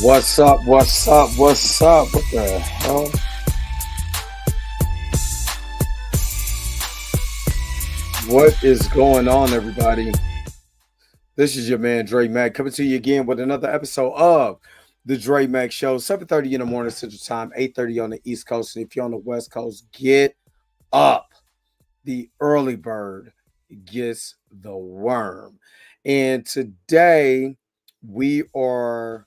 What's up? What's up? What's up? What the hell? What is going on, everybody? This is your man Dre Mac coming to you again with another episode of the Dre Mac Show. 7:30 in the morning Central Time, 8:30 on the East Coast, and if you're on the West Coast, get up. The early bird gets the worm, and today we are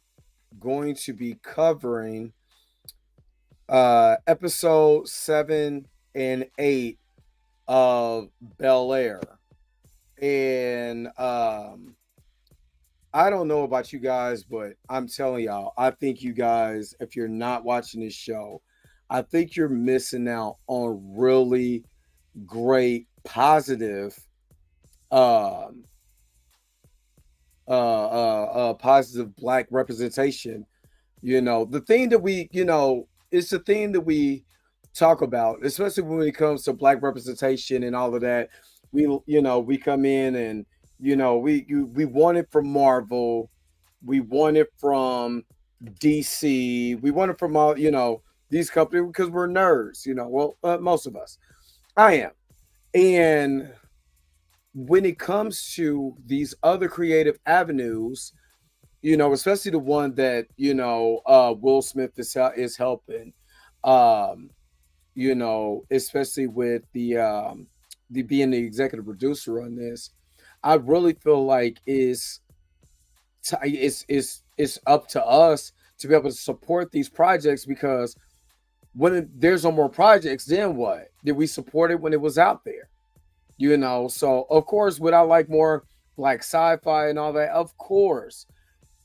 going to be covering episode 7 and 8 of Bel-Air. And I don't know about you guys, but I'm telling y'all, I think you guys, if you're not watching this show, I think you're missing out on really great positive positive black representation. The thing that it's the thing that we talk about, especially when it comes to black representation and all of that. We come in and we want it from Marvel, we want it from DC, we want it from all these companies because we're nerds. Most of us. I am. And when it comes to these other creative avenues, especially the one that Will Smith is helping, especially with the being the executive producer on this, I really feel like it's up to us to be able to support these projects, because when there's no more projects, then what? Did we support it when it was out there? So of course, would I like more like sci-fi and all that? Of course.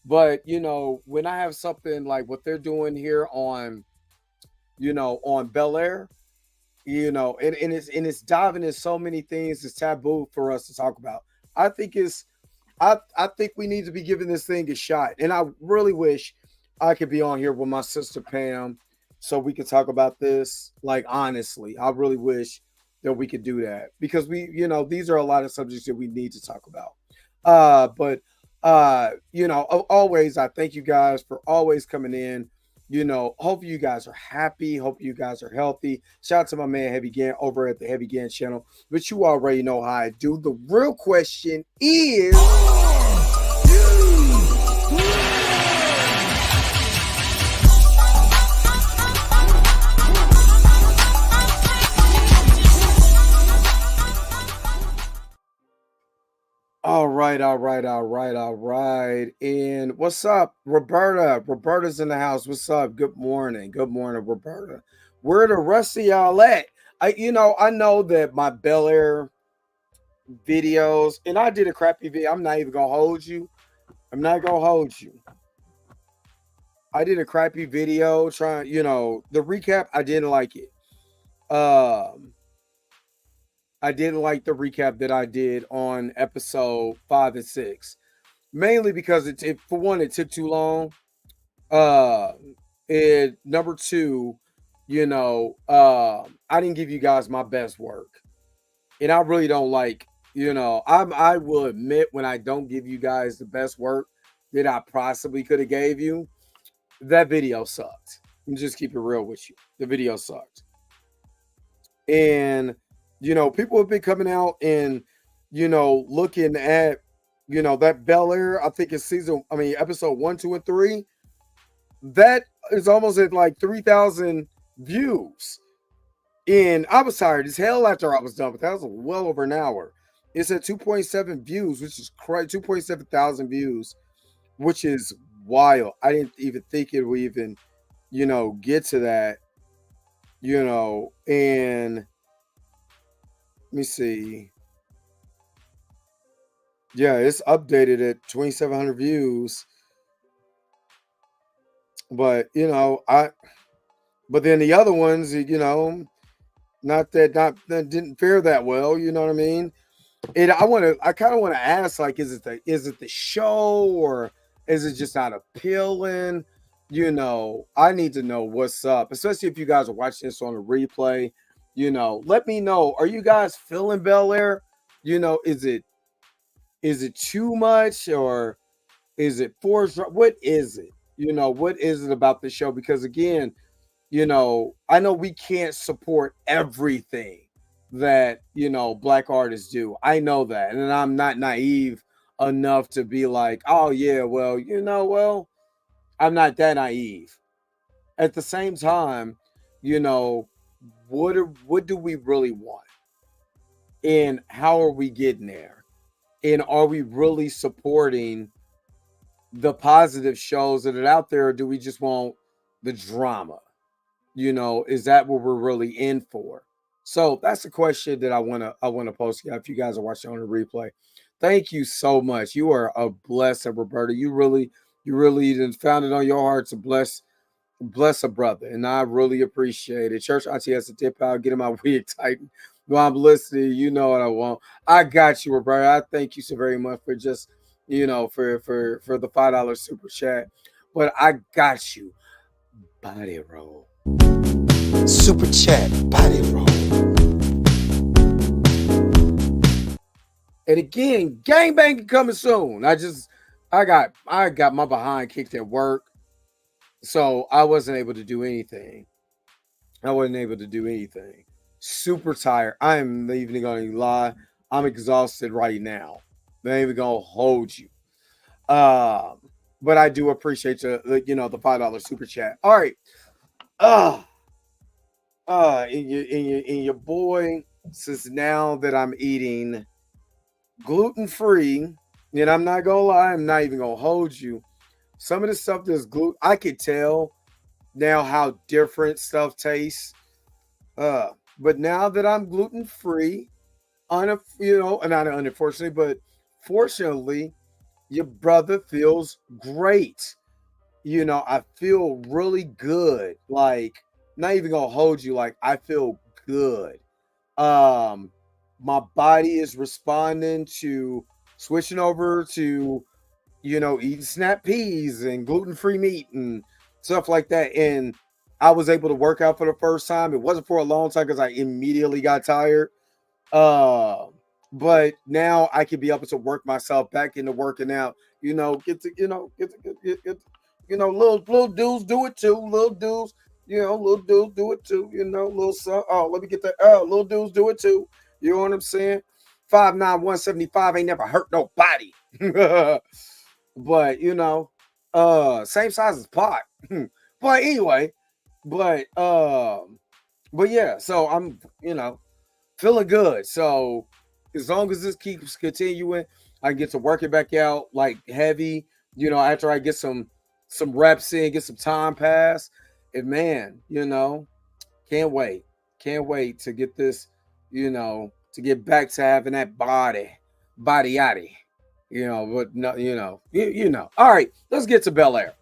But when I have something like what they're doing here on Bel-Air, and it's diving in so many things, it's taboo for us to talk about. I think I think we need to be giving this thing a shot. And I really wish I could be on here with my sister Pam so we could talk about this. Like, honestly, I really wish that we could do that, because these are a lot of subjects that we need to talk about. But always, I thank you guys for always coming in. Hope you guys are happy. Hope you guys are healthy. Shout out to my man Heavy Gan over at the Heavy Gan channel. But you already know how I do. The real question is, all right. And what's up, Roberta? Roberta's in the house. What's up? Good morning. Good morning, Roberta. Where the rest of y'all at? I know that my Bel-Air videos, and I did a crappy video. I'm not even gonna hold you. I'm not gonna hold you. I did a crappy video trying, the recap. I didn't like it. I didn't like the recap that I did on episode 5 and 6, mainly because it for one, it took too long. And number two, I didn't give you guys my best work, and I really don't like, I will admit when I don't give you guys the best work that I possibly could have gave you. That video sucked. Let me just keep it real with you. The video sucked, and people have been coming out and, looking at, that Bel-Air. I think it's episode 1, 2, and 3. That is almost at like 3,000 views. And I was tired as hell after I was done, but that was well over an hour. It's at 2.7 views, which is crazy. 2.7 thousand views, which is wild. I didn't even think it would even, get to that, and let me see. Yeah, it's updated at 2,700 views. But but then the other ones, not that didn't fare that well. You know what I mean? And I kind of want to ask, like, is it the show, or is it just not appealing? I need to know what's up, especially if you guys are watching this on a replay. Let me know. Are you guys feeling Bel-Air? Is it too much, or is it forced? What is it? what is it about the show? Because again, I know we can't support everything that, black artists do. I know that. And I'm not naive enough to be like, oh yeah, well, I'm not that naive. At the same time, you know, what do we really want? And how are we getting there? And are we really supporting the positive shows that are out there, or do we just want the drama? Is that what we're really in for? So that's the question that I wanna post. Yeah, if you guys are watching on the replay, thank you so much. You are a blessing, Roberta. You really done found it on your heart to bless a brother, and I really appreciate it. Church Auntie has a dip out, getting my wig tightened. While I'm listening, you know what I want. I got you, Roberta. I thank you so very much for just, for the $5 super chat. But I got you. Body roll. Super chat, body roll. And again, gang banging coming soon. I got my behind kicked at work, so I wasn't able to do anything. Super tired. I am not even gonna lie. I'm exhausted right now. I ain't even gonna hold you. Um, but I do appreciate the $5 super chat. All right. Uh in your boy says now that I'm eating gluten free, and I'm not gonna lie, I'm not even gonna hold you. Some of the stuff that's gluten, I could tell now how different stuff tastes. Uh, but now that I'm gluten free, not unfortunately, but fortunately, your brother feels great. I feel really good. Like, not even gonna hold you. Like, I feel good. Um, my body is responding to switching over to, eating snap peas and gluten free meat and stuff like that. And I was able to work out for the first time. It wasn't for a long time because I immediately got tired. Uh, but now I can be able to work myself back into working out. Get to get little dudes do it too. Little dudes do it too. Little son. Oh, let me get that. Oh, little dudes do it too. You know what I'm saying? 5'9", 175 ain't never hurt nobody. But same size as pot. But anyway, but but yeah. So I'm feeling good. So as long as this keeps continuing, I can get to working back out like heavy. After I get some reps in, get some time pass, and man, can't wait, to get this, to get back to having that body yaddy. But no, All right, let's get to Bel-Air.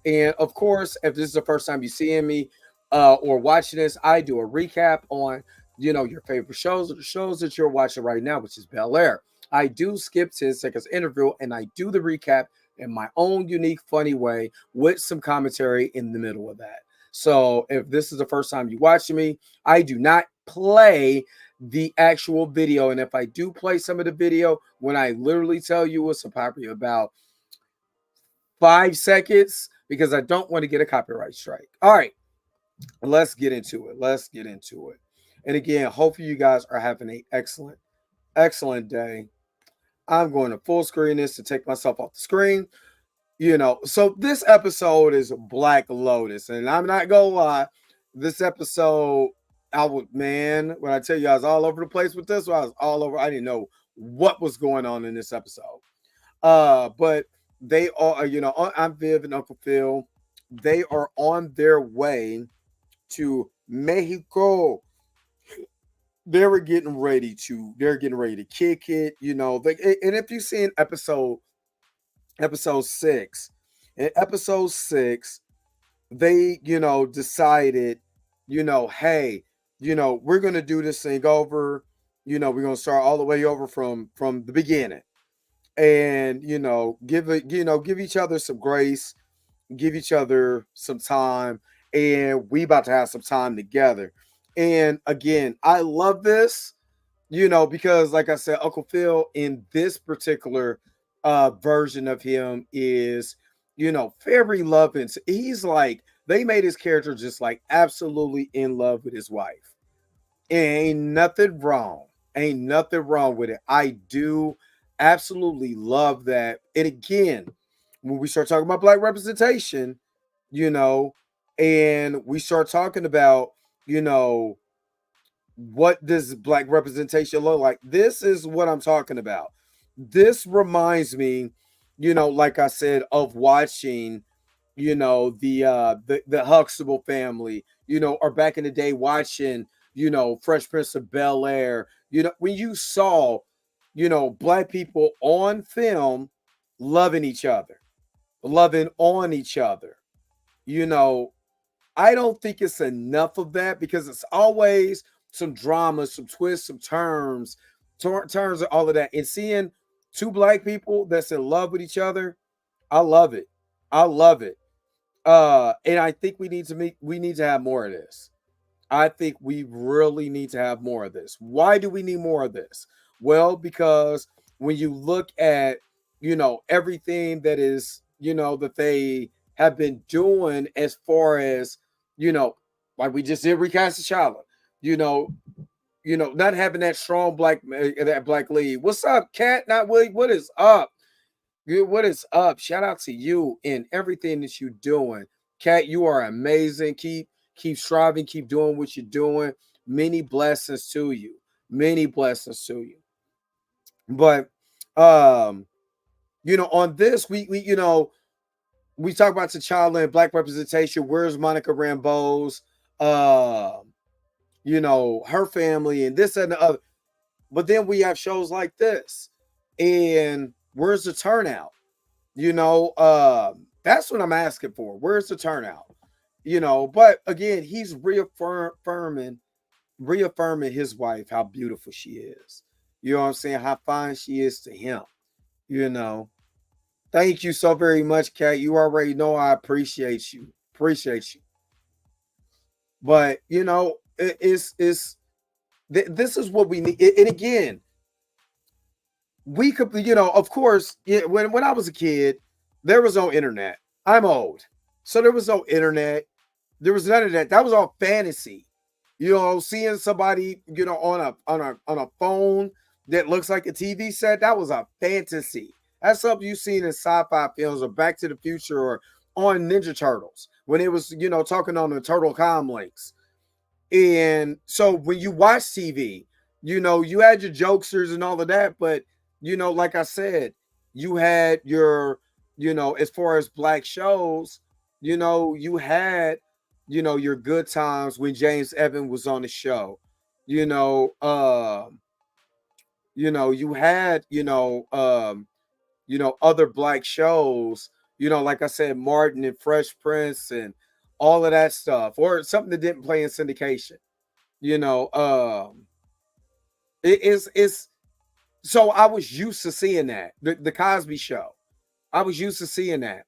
And of course, if this is the first time you're seeing me or watching this, I do a recap on your favorite shows or the shows that you're watching right now, which is Bel-Air. I do skip 10 seconds interview and I do the recap in my own unique, funny way with some commentary in the middle of that. So if this is the first time you watching me, I do not play the actual video. And if I do play some of the video, when I literally tell you what's probably about 5 seconds, because I don't want to get a copyright strike. All right, let's get into it. And again, hopefully you guys are having an excellent day. I'm going to full screen this to take myself off the screen. So this episode is Black Lotus, and I'm not gonna lie, this episode, when I tell you I was all over the place with this, I was all over. I didn't know what was going on in this episode. But they are, I'm Viv and Uncle Phil. They are on their way to Mexico. They're getting ready to kick it, and if you've seen episode 6, in episode 6, they, decided, hey, we're gonna do this thing over, we're gonna start all the way over from the beginning. And give each other some grace, give each other some time, and we about to have some time together. And again, I love this, because like I said, Uncle Phil in this particular version of him is very loving. He's like, they made his character just like absolutely in love with his wife. And ain't nothing wrong. Ain't nothing wrong with it. I do absolutely love that. And again, when we start talking about black representation, you know, and we start talking about, you know, what does black representation look like? This is what I'm talking about. This reminds me, like I said, of watching, the Huxtable family, or back in the day watching, Fresh Prince of Bel-Air, when you saw, black people on film loving each other, loving on each other, you know, I don't think it's enough of that because it's always some drama, some twists, some turns, and all of that. And seeing two black people that's in love with each other, I love it. I love it. And I think we need to have more of this. I think we really need to have more of this. Why do we need more of this? Well, because when you look at, everything that is, that they have been doing as far as, you know, like we just did recast T'Challa, you know, not having that strong that black lead. What's up, Cat? Not Willie. What is up? What is up? Shout out to you and everything that you're doing. Kat, you are amazing. Keep striving, keep doing what you're doing. Many blessings to you. Many blessings to you. But on this, we talk about T'Challa and black representation. Where's Monica Rambeau's her family and this and the other. But then we have shows like this. And where's the turnout? That's what I'm asking for. Where's the turnout? But again, he's reaffirming his wife how beautiful she is. You know what I'm saying? How fine she is to him. You know. Thank you so very much, Kat. You already know I appreciate you. Appreciate you. But it's this is what we need. And again, we could, of course, when I was a kid, there was no internet. I'm old. So there was no internet. There was none of that. That was all fantasy. Seeing somebody, on a phone that looks like a TV set, that was a fantasy. That's something you seen in sci-fi films or Back to the Future or on Ninja Turtles when it was, talking on the turtle comm links. And so when you watch TV, you had your jokesters and all of that, but like I said, you had your, as far as black shows, you had, your good times when James Evan was on the show. You had, other black shows, like I said, Martin and Fresh Prince and all of that stuff, or something that didn't play in syndication. You know, it's so I was used to seeing that. The Cosby Show. I was used to seeing that.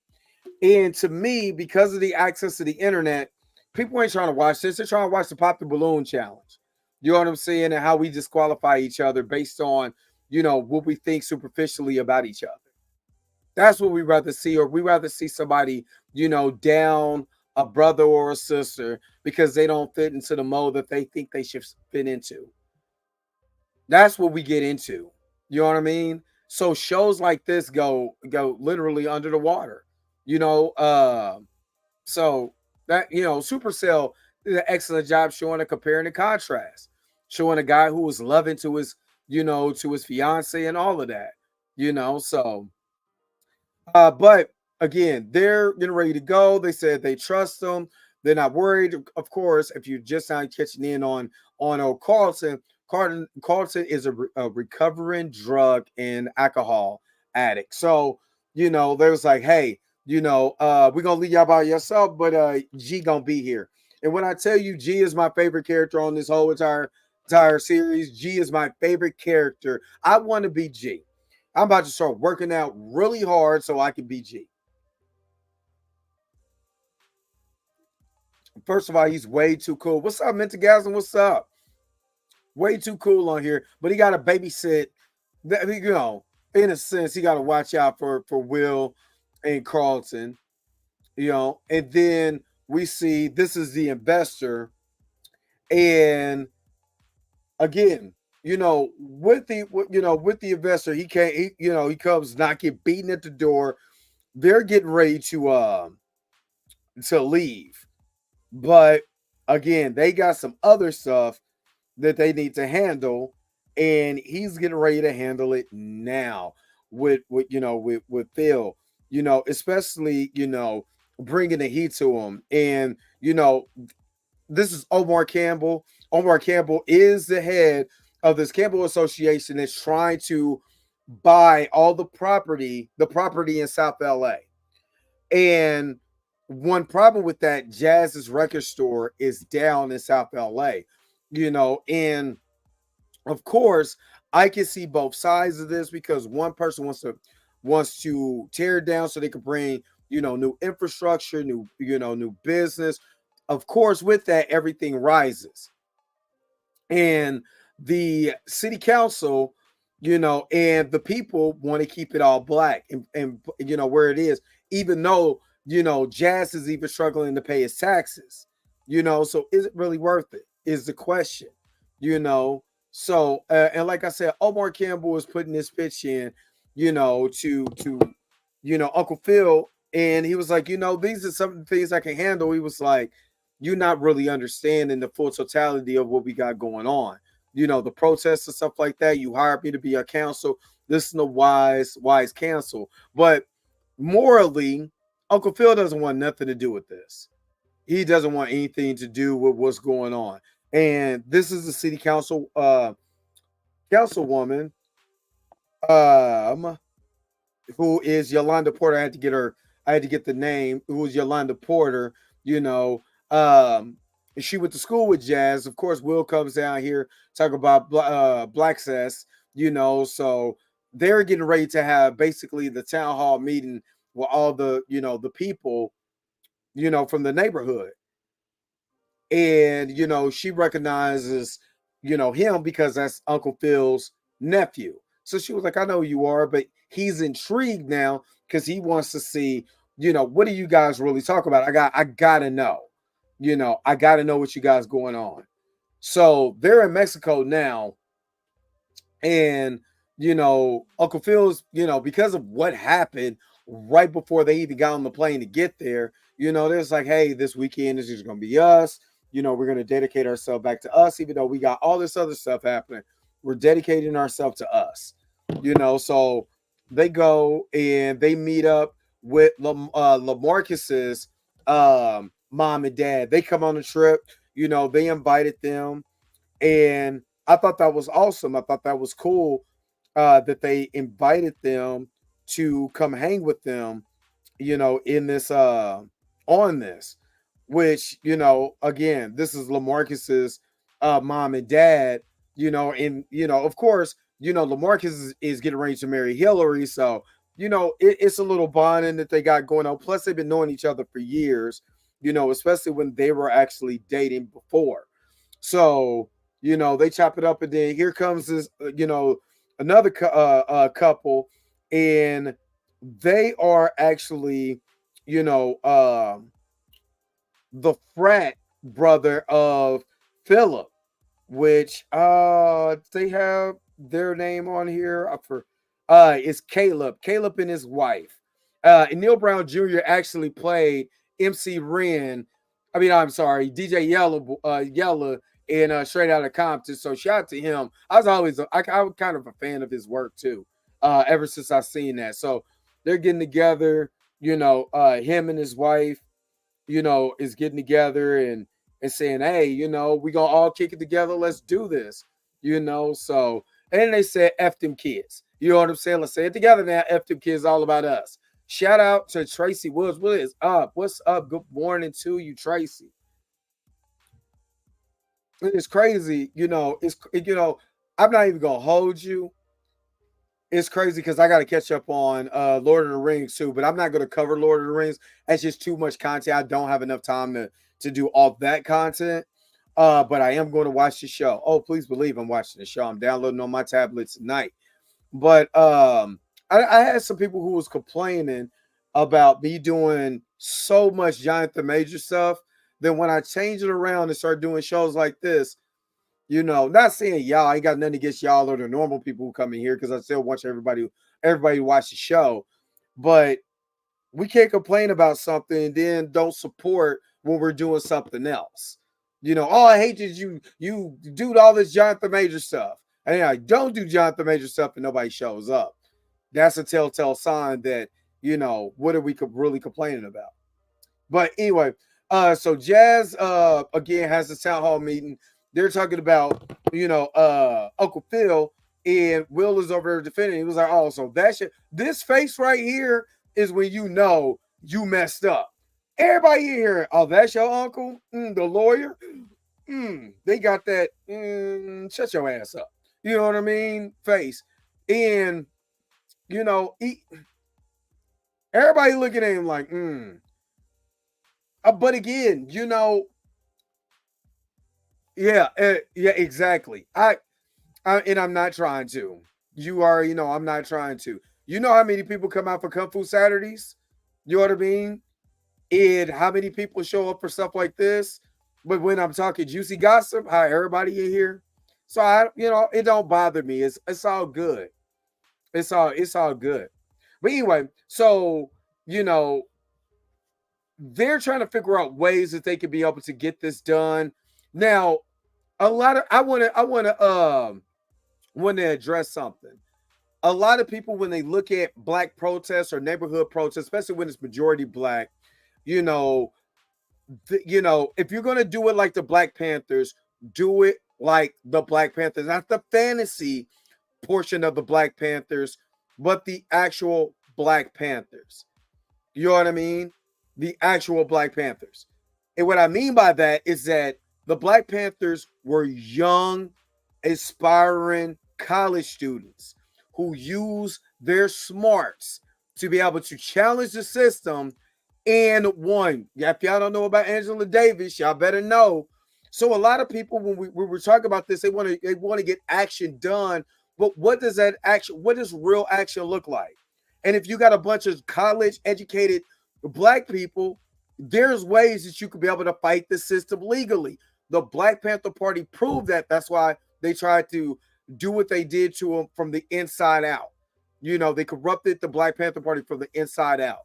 And to me, because of the access to the internet, people ain't trying to watch this. They're trying to watch the Pop the Balloon challenge. You know what I'm saying? And how we disqualify each other based on, what we think superficially about each other. That's what we rather see, or we rather see somebody, down a brother or a sister because they don't fit into the mold that they think they should fit into. That's what we get into. You know what I mean? So shows like this go literally under the water. You know, so that Supercell did an excellent job showing a compare and a contrast, showing a guy who was loving to his, to his fiance and all of that. So but again, they're getting ready to go. They said they trust them. They're not worried. Of course, if you just not catching in on old Carlton is a recovering drug and alcohol addict. So, they was like, hey, we're gonna leave y'all by yourself, but G gonna be here. And when I tell you G is my favorite character on this whole entire series, G is my favorite character. I want to be G. I'm about to start working out really hard so I can be G. First of all, he's way too cool. What's up, Mentagasm? What's up? Way too cool on here, but he got to babysit. In a sense, he got to watch out for Will and Carlton, and then we see this is the investor, and again, with the investor, he can't, he comes knocking, beating at the door. They're getting ready to leave, but again, they got some other stuff that they need to handle, and he's getting ready to handle it now with Phil, especially bringing the heat to him, and this is Omar Campbell. Omar Campbell is the head of this Campbell Association that's trying to buy all the property in South LA. And one problem with that, Jazz's record store is down in South LA, and of course, I can see both sides of this because one person wants to tear it down so they can bring, new infrastructure, new business. Of course, with that, everything rises. And the city council, and the people want to keep it all black and where it is, even though, Jazz is even struggling to pay his taxes, so is it really worth it? Is the question, you know. So and like I said, Omar Campbell was putting this pitch in, to Uncle Phil, and he was like, these are some of the things I can handle. He was like, you're not really understanding the full totality of what we got going on. The protests and stuff like that. You hired me to be a counsel. This is the wise counsel. But morally, Uncle Phil doesn't want nothing to do with this. He doesn't want anything to do with what's going on. And this is the city councilwoman, um, who is Yolanda Porter. I had to get the name. Who is Yolanda Porter? You know, um, she went to school with Jazz. Of course, Will comes down here talk about Black Cess. So they're getting ready to have basically the town hall meeting with all the people from the neighborhood, and she recognizes him because that's Uncle Phil's nephew. So she was like, I know who you are, but he's intrigued now because he wants to see, what do you guys really talk about? I gotta know. I gotta know what you guys going on. So they're in Mexico now, and Uncle Phil's, because of what happened right before they even got on the plane to get there, they're just like, hey, this weekend is just gonna be us. We're gonna dedicate ourselves back to us, even though we got all this other stuff happening. We're dedicating ourselves to us. So they go and they meet up with Lamarcus's mom and dad. They come on a trip. They invited them, and I thought that was awesome. I thought that was cool that they invited them to come hang with them, in this on this, which, again, this is Lamarcus's mom and dad, and of course, Lamarcus is getting ready to marry Hillary. So, it's a little bonding that they got going on. Plus, they've been knowing each other for years, especially when they were actually dating before. So, they chop it up, and then here comes this, another couple, and they are actually, you know, the frat brother of Philip, which they have their name on here. It's Caleb. Caleb and his wife. And Neil Brown Jr. actually played MC Ren. I mean, I'm sorry, DJ Yella in Straight Outta Compton. So shout out to him. I was kind of a fan of his work too. Ever since I seen that. So they're getting together, him and his wife, is getting together and saying, hey, we gonna all kick it together. Let's do this, So, and then they said, F them kids. You know what I'm saying? Let's say it together now. F them kids, all about us. Shout out to Tracy Woods. What is up? What's up? Good morning to you, Tracy. It's crazy, I'm not even gonna hold you. It's crazy because I got to catch up on Lord of the Rings too, but I'm not going to cover Lord of the Rings. That's just too much content. I don't have enough time to do all that content. But I am going to watch the show. Oh, please believe I'm watching the show. I'm downloading on my tablet tonight. But I had some people who was complaining about me doing so much Jonathan Major stuff. Then when I change it around and start doing shows like this, not saying y'all, I ain't got nothing against y'all or the normal people who come in here because I still want everybody to watch the show. But we can't complain about something and then don't support when we're doing something else. Oh, I hate that you do all this Jonathan Major stuff. And I don't do Jonathan Major stuff and nobody shows up. That's a telltale sign that, what are we really complaining about? But anyway, so Jazz again has a town hall meeting. They're talking about, Uncle Phil, and Will is over there defending. He was like, oh, so that shit, this face right here is when you messed up. Everybody here, oh, that's your uncle, the lawyer. They got that. Shut your ass up. You know what I mean? Face, and everybody looking at him like, but again, yeah, exactly. And I'm not trying to. You already know I'm not trying to. You know how many people come out for Kung Fu Saturdays? You know what I mean? And how many people show up for stuff like this? But when I'm talking juicy gossip, how everybody in here. So it don't bother me. It's all good. It's all good. But anyway, so they're trying to figure out ways that they could be able to get this done. Now, I want to address something. A lot of people, when they look at black protests or neighborhood protests, especially when it's majority black, if you're going to do it like the Black Panthers, do it like the Black Panthers, not the fantasy portion of the Black Panthers, but the actual Black Panthers. You know what I mean? The actual Black Panthers. And what I mean by that is that the Black Panthers were young, aspiring college students who use their smarts to be able to challenge the system and won. If y'all don't know about Angela Davis, y'all better know. So a lot of people, when we were talking about this, they want to get action done. But what does real action look like? And if you got a bunch of college educated black people, there's ways that you could be able to fight the system legally. The Black Panther Party proved that. That's why they tried to do what they did to them from the inside out. They corrupted the Black Panther Party from the inside out.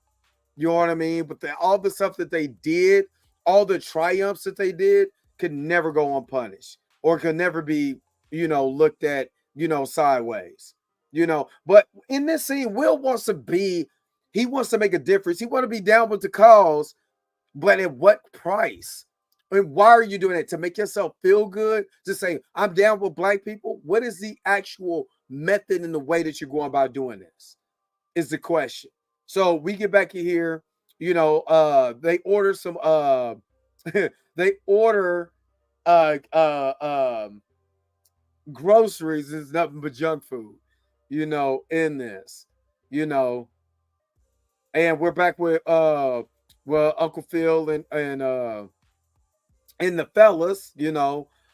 You know what I mean? But all the stuff that they did, all the triumphs that they did, could never go unpunished or could never be, looked at, sideways. But in this scene, Will wants to make a difference. He wants to be down with the cause, but at what price? And why are you doing it? To make yourself feel good? To say, I'm down with black people? What is the actual method and the way that you're going about doing this? Is the question. So we get back in here, they order some they order groceries. It's nothing but junk food, in this, and we're back with Uncle Phil and the fellas,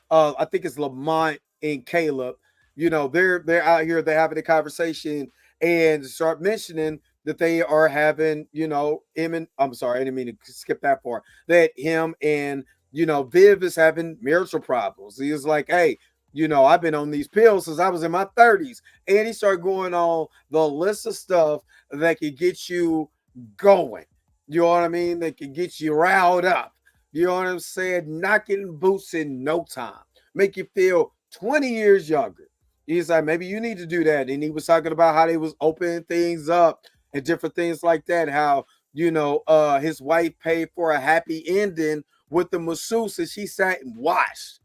I think it's Lamont and Caleb, they're out here, they're having a conversation and start mentioning that they are having, him and I'm sorry, I didn't mean to skip that far, that him and, Viv is having marital problems. He was like, hey, I've been on these pills since I was in my 30s. And he started going on the list of stuff that can get you going. You know what I mean? That can get you riled up. You know what I'm saying? Knocking boots in no time. Make you feel 20 years younger. He's like, maybe you need to do that. And he was talking about how they was opening things up and different things like that. How, his wife paid for a happy ending with the masseuse and she sat and watched.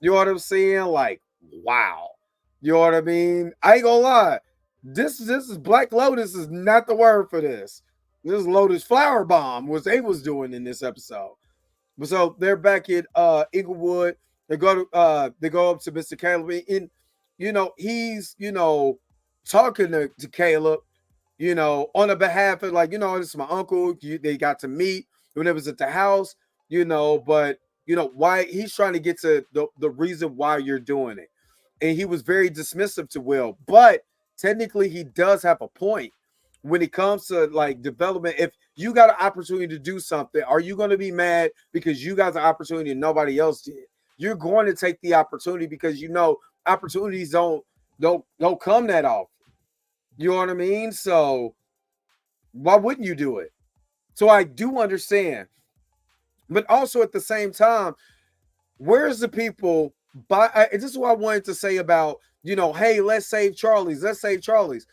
You know what I'm saying? Like, wow. You know what I mean? I ain't gonna lie. This is Black Lotus is not the word for this. This is Lotus Flower Bomb, was they was doing in this episode. So they're back at Inglewood. They go up to Mr. Caleb, and he's talking to Caleb, on the behalf of like, this is my uncle. They got to meet when it was at the house, but why he's trying to get to the reason why you're doing it. And he was very dismissive to Will, but technically he does have a point. when it comes to like development, if you got an opportunity to do something, are you going to be mad because you got the opportunity and nobody else did? You're going to take the opportunity because you know opportunities don't come that often. You know what I mean? So why wouldn't you do it? So I do understand, but also at the same time, where's the people? This is what I wanted to say about, hey, let's save Charlie's. Let's save Charlie's.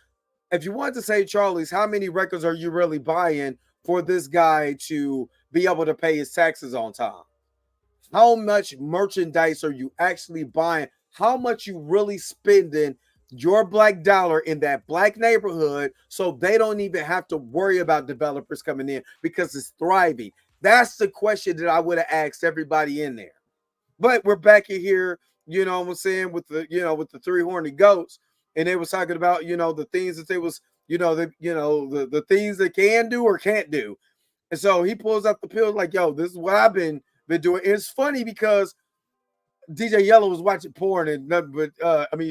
If you want to save Charlie's, how many records are you really buying for this guy to be able to pay his taxes on time? How much merchandise are you actually buying? How much you really spending your black dollar in that black neighborhood so they don't even have to worry about developers coming in because it's thriving? That's the question that I would have asked everybody in there. But we're back in here, you know what I'm saying, with the three horny goats, and they was talking about, the things that they was, the things they can do or can't do. And so he pulls out the pills like, yo, this is what I've been doing. And it's funny because DJ Yellow was watching porn and nothing but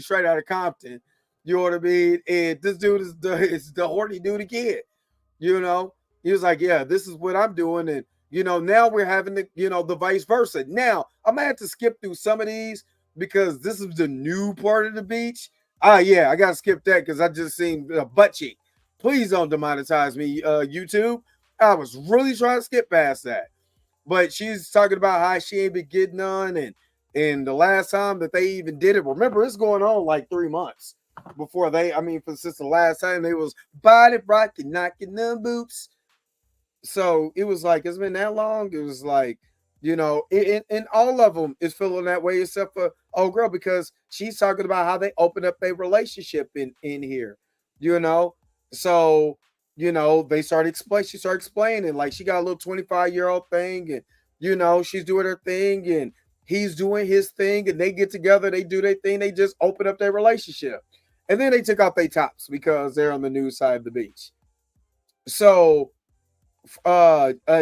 straight out of Compton. You know what I mean? And this dude is the horny dude again. You know, he was like, yeah, this is what I'm doing. And, now we're having the vice versa. Now, I'm going to have to skip through some of these because this is the new part of the beach. Yeah, I got to skip that because I just seen a butt cheek. Please don't demonetize me, YouTube. I was really trying to skip past that. But she's talking about how she ain't been getting none. And the last time that they even did it, remember, it's going on like 3 months before since the last time they was body rocking, knocking them boots. So it was like, it's been that long. It was like, and all of them is feeling that way except for old girl because she's talking about how they opened up their relationship in here, you know. So they she started explaining like she got a little 25-year-old thing, and she's doing her thing, and he's doing his thing, and they get together, they do their thing, they just open up their relationship, and then they took off their tops because they're on the new side of the beach. So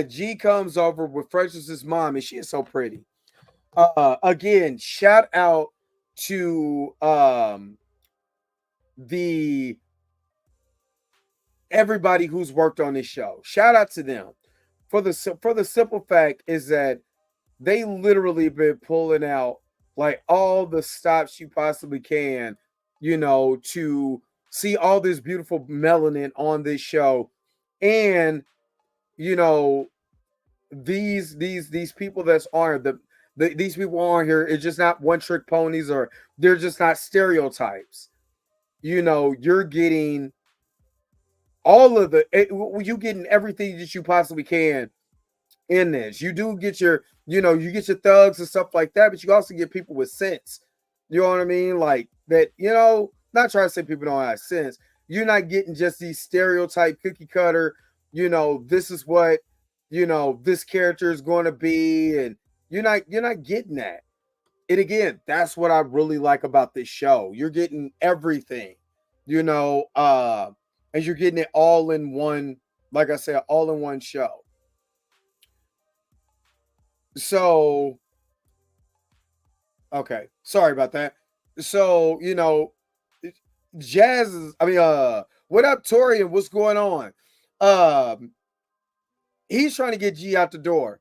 G comes over with French's mom, and she is so pretty. Again, shout out to the everybody who's worked on this show. Shout out to them for the simple fact is that they literally been pulling out like all the stops you possibly can, to see all this beautiful melanin on this show, and these people that's on these people on here is just not one trick ponies, or they're just not stereotypes. You're getting all of you getting everything that you possibly can in this. You do get you get your thugs and stuff like that, but you also get people with sense. You know what I mean? Like that, not trying to say people don't have sense. You're not getting just these stereotype cookie cutter, this is what, this character is going to be, and you're not getting that. And again, that's what I really like about this show. You're getting everything, and you're getting it all in one, like I said, all in one show. So, okay, sorry about that. So, Jazz is, what up, Tori, and what's going on? He's trying to get G out the door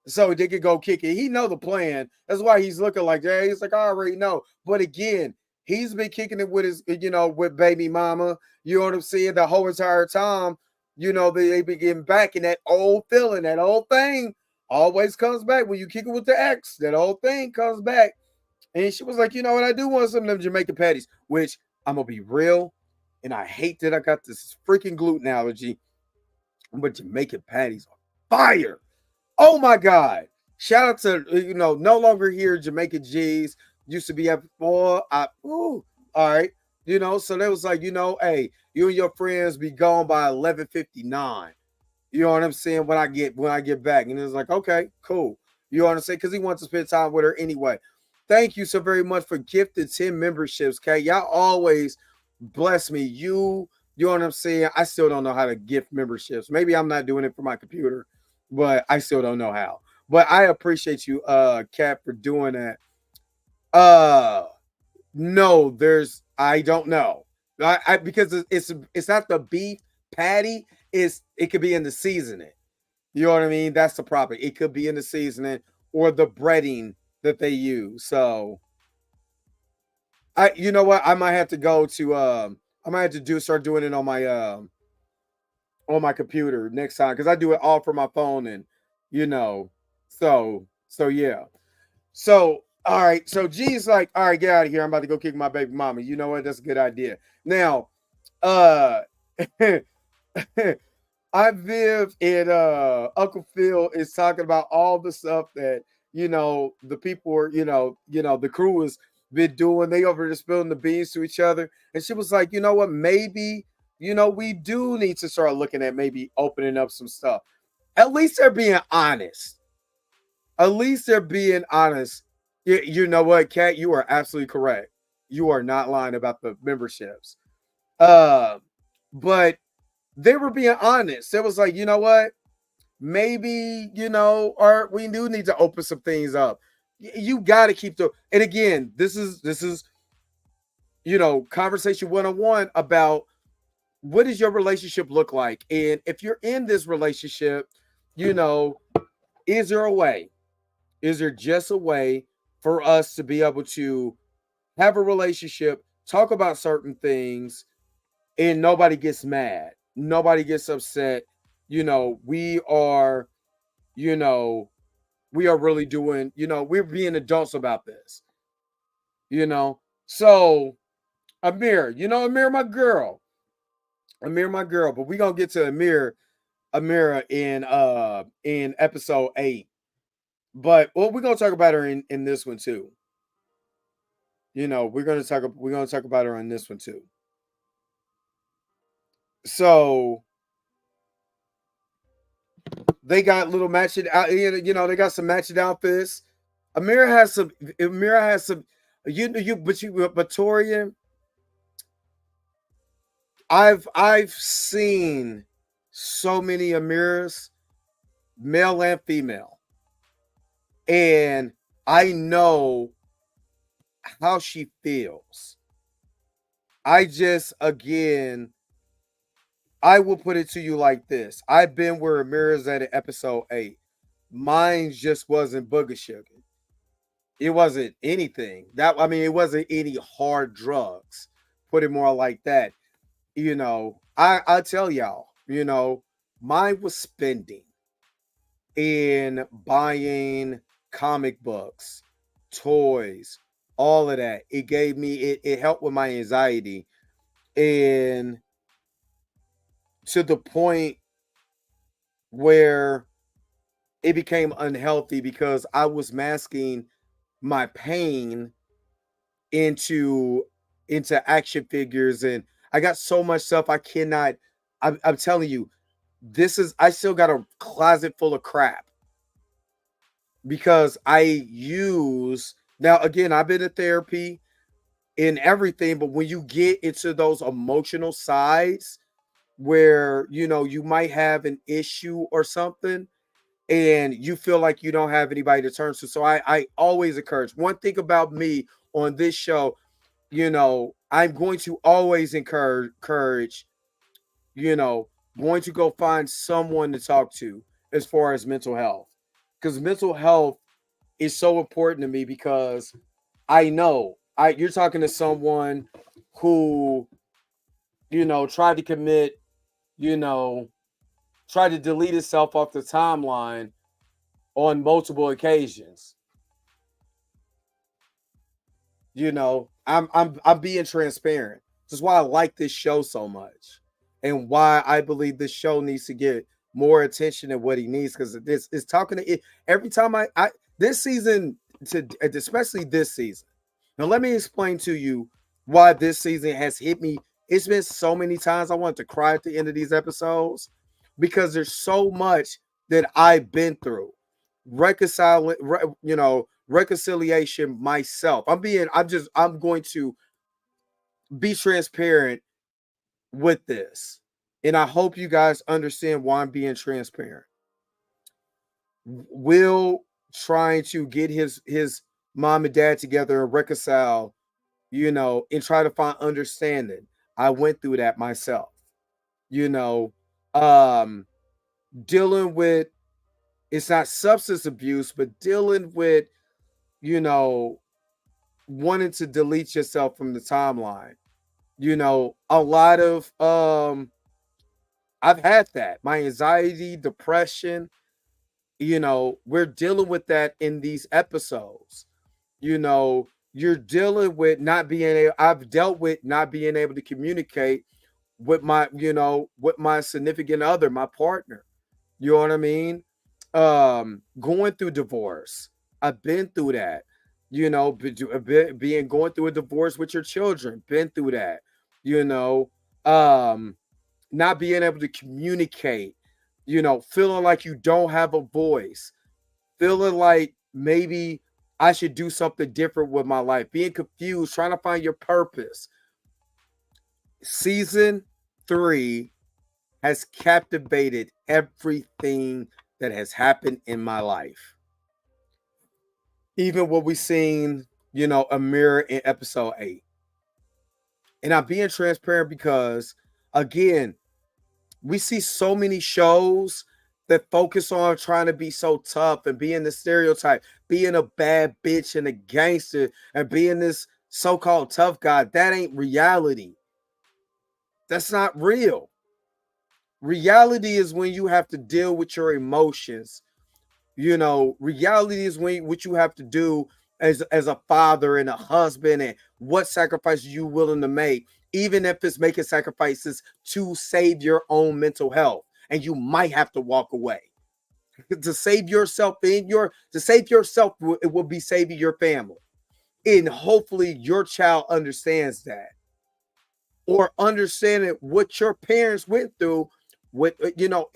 so they could go kick it. He know the plan. That's why he's looking like that. He's like, I already know. But again, he's been kicking it with his, with baby mama. You know what I'm saying? The whole entire time, they be getting back in that old feeling, that old thing always comes back when you kick it with the ex. That old thing comes back. And she was like, you know what? I do want some of them Jamaican patties, which I'm going to be real. And I hate that I got this freaking gluten allergy. But Jamaican patties are fire. Oh my God. Shout out to, no longer here, Jamaican G's. Used to be at before. All right. So they was like, hey, you and your friends be gone by 11:59. You know what I'm saying? When I get back. And it was like, okay, cool. You know what I'm saying? Because he wants to spend time with her anyway. Thank you so very much for gifting 10 memberships, okay? Y'all always bless me. You know what I'm saying? I still don't know how to gift memberships. Maybe I'm not doing it for my computer, but I still don't know how. But I appreciate you, Kat, for doing that. No, I don't know. Because it's not the beef patty is it could be in the seasoning. You know what I mean? That's the problem. It could be in the seasoning or the breading that they use. So you know what? I might have to go to I might have to start doing it on my computer next time because I do it all from my phone and you know, so yeah. So all right, so G's like, all right, get out of here. I'm about to go kick my baby mama. You know what? That's a good idea. Now, uh I Viv and Uncle Phil is talking about all the stuff that the people are the crew has been doing. They over there spilling the beans to each other, and she was like, you know what, maybe we do need to start looking at maybe opening up some stuff. At least they're being honest. At least they're being honest. You know what, Kat, you are absolutely correct. You are not lying about the memberships. Uh, but they were being honest. It was like, you know what? Maybe, or we do need to open some things up. You got to keep and again, this is conversation 101 about what does your relationship look like? And if you're in this relationship, you know, is there a way? Is there just a way for us to be able to have a relationship, talk about certain things, and nobody gets mad, nobody gets upset? We are, you know, we are really doing, we're being adults about this, So Amir, my girl, but we're gonna get to Amira in episode 8. But we're gonna talk about her in this one too. We're gonna talk about her in this one too. So they got little matching out. They got some matching outfits. Amira has some. Amira has some. But Torian, I've seen so many Amiras, male and female, and I know how she feels. I just again I will put it to you like this. I've been where Amira's at in episode 8. Mine just wasn't booger sugar. It wasn't anything. It wasn't any hard drugs. Put it more like that. I tell y'all, mine was spending in buying comic books, toys, all of that. It gave me it helped with my anxiety. And to the point where it became unhealthy because I was masking my pain into action figures, and I got so much stuff I cannot. I'm telling you, I still got a closet full of crap because I use now again. I've been to therapy and everything, but when you get into those emotional sides where you might have an issue or something and you feel like you don't have anybody to turn to. So I always encourage. One thing about me on this show, I'm going to always encourage, going to go find someone to talk to as far as mental health. Because mental health is so important to me because I know you're talking to someone who, tried to commit, tried to delete itself off the timeline on multiple occasions. I'm being transparent. This is why I like this show so much, and why I believe this show needs to get more attention than what he needs. Because this is talking to it every time I this season especially this season. Now let me explain to you why this season has hit me. It's been so many times I want to cry at the end of these episodes because there's so much that I've been through. Reconciliation myself. I'm going to be transparent with this. And I hope you guys understand why I'm being transparent. Will trying to get his mom and dad together and reconcile, and try to find understanding. I went through that myself. you know, um, dealing with, it's not substance abuse, but dealing with, you know, wanting to delete yourself from the timeline. A lot of I've had that. My anxiety, depression, we're dealing with that in these episodes. You're dealing with not being able, I've dealt with not being able to communicate with my significant other, my partner. You know what I mean? Going through divorce. I've been through that. Being going through a divorce with your children, been through that. You know, um, not being able to communicate, feeling like you don't have a voice, feeling like maybe I should do something different with my life, being confused, trying to find your purpose. Season 3 has captivated everything that has happened in my life. Even what we seen, a mirror in episode 8. And I'm being transparent because, again, we see so many shows that focus on trying to be so tough and being the stereotype, being a bad bitch and a gangster and being this so-called tough guy. That ain't reality. That's not real. Reality is when you have to deal with your emotions. Reality is what you have to do as a father and a husband, and what sacrifices you willing to make, even if it's making sacrifices to save your own mental health. And you might have to walk away to save yourself. To save yourself, it will be saving your family. And hopefully your child understands that, or understanding what your parents went through with,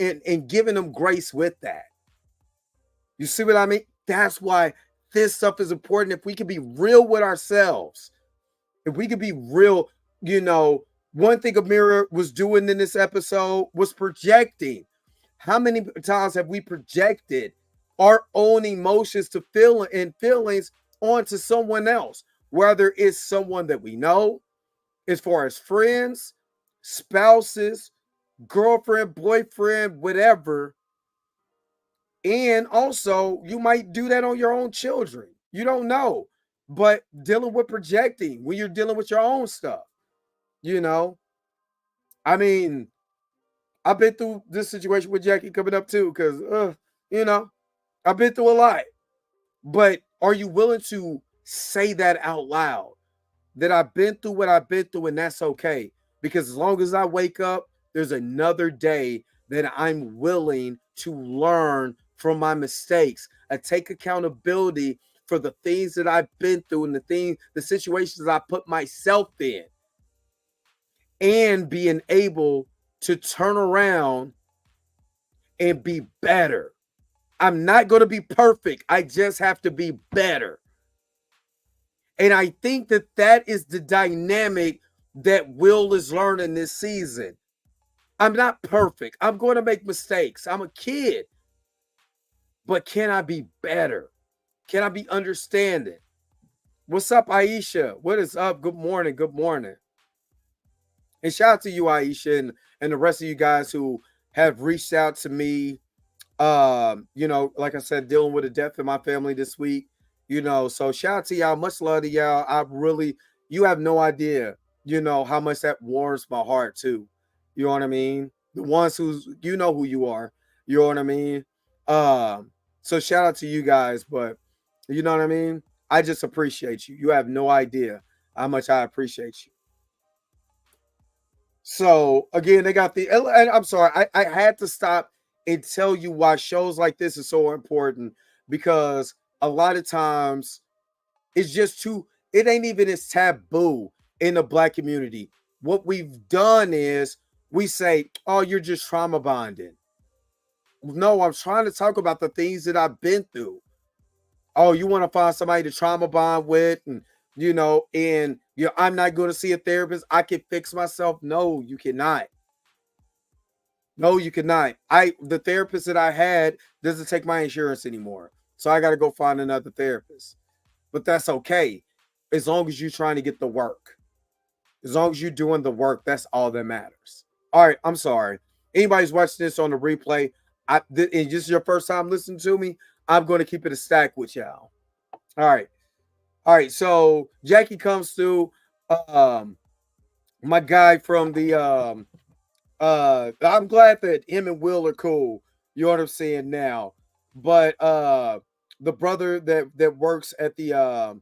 and giving them grace with that. You see what I mean? That's why this stuff is important. If we can be real with ourselves, if we can be real, one thing Amira was doing in this episode was projecting. How many times have we projected our own emotions to feel and feelings onto someone else? Whether it's someone that we know, as far as friends, spouses, girlfriend, boyfriend, whatever. And also, you might do that on your own children. You don't know. But dealing with projecting when you're dealing with your own stuff, you know. I mean, I've been through this situation with Jackie coming up too, because, I've been through a lot. But are you willing to say that out loud? That I've been through what I've been through, and that's okay. Because as long as I wake up, there's another day that I'm willing to learn from my mistakes. I take accountability for the things that I've been through and the situations I put myself in, and being able to turn around and be better. I'm not going to be perfect. I just have to be better. And I think that is the dynamic that Will is learning this season. I'm not perfect. I'm going to make mistakes. I'm a kid. But can I be better? Can I be understanding? What's up, Aisha? What is up? Good morning. Good morning. And shout out to you, Aisha, and the rest of you guys who have reached out to me. Like I said, dealing with a death in my family this week. So shout out to y'all. Much love to y'all. You have no idea, how much that warms my heart too. You know what I mean? The ones who who you are. You know what I mean? So shout out to you guys, but you know what I mean? I just appreciate you. You have no idea how much I appreciate you. So again, they got and I'm sorry, I had to stop and tell you why shows like this is so important, because a lot of times it's just it ain't even as taboo in the Black community. What we've done is we say, oh, you're just trauma bonding. No, I'm trying to talk about the things that I've been through. Oh, you want to find somebody to trauma bond with, and I'm not going to see a therapist. I can fix myself. No, you cannot. No, you cannot. The therapist that I had doesn't take my insurance anymore. So I got to go find another therapist. But that's okay. As long as you're trying to get the work. As long as you're doing the work, that's all that matters. All right, I'm sorry. Anybody's watching this on the replay, and this is your first time listening to me, I'm going to keep it a stack with y'all. All right. All right. So Jackie comes through. Um, my guy from the I'm glad that him and Will are cool. You know what I'm saying now. But the brother that works at the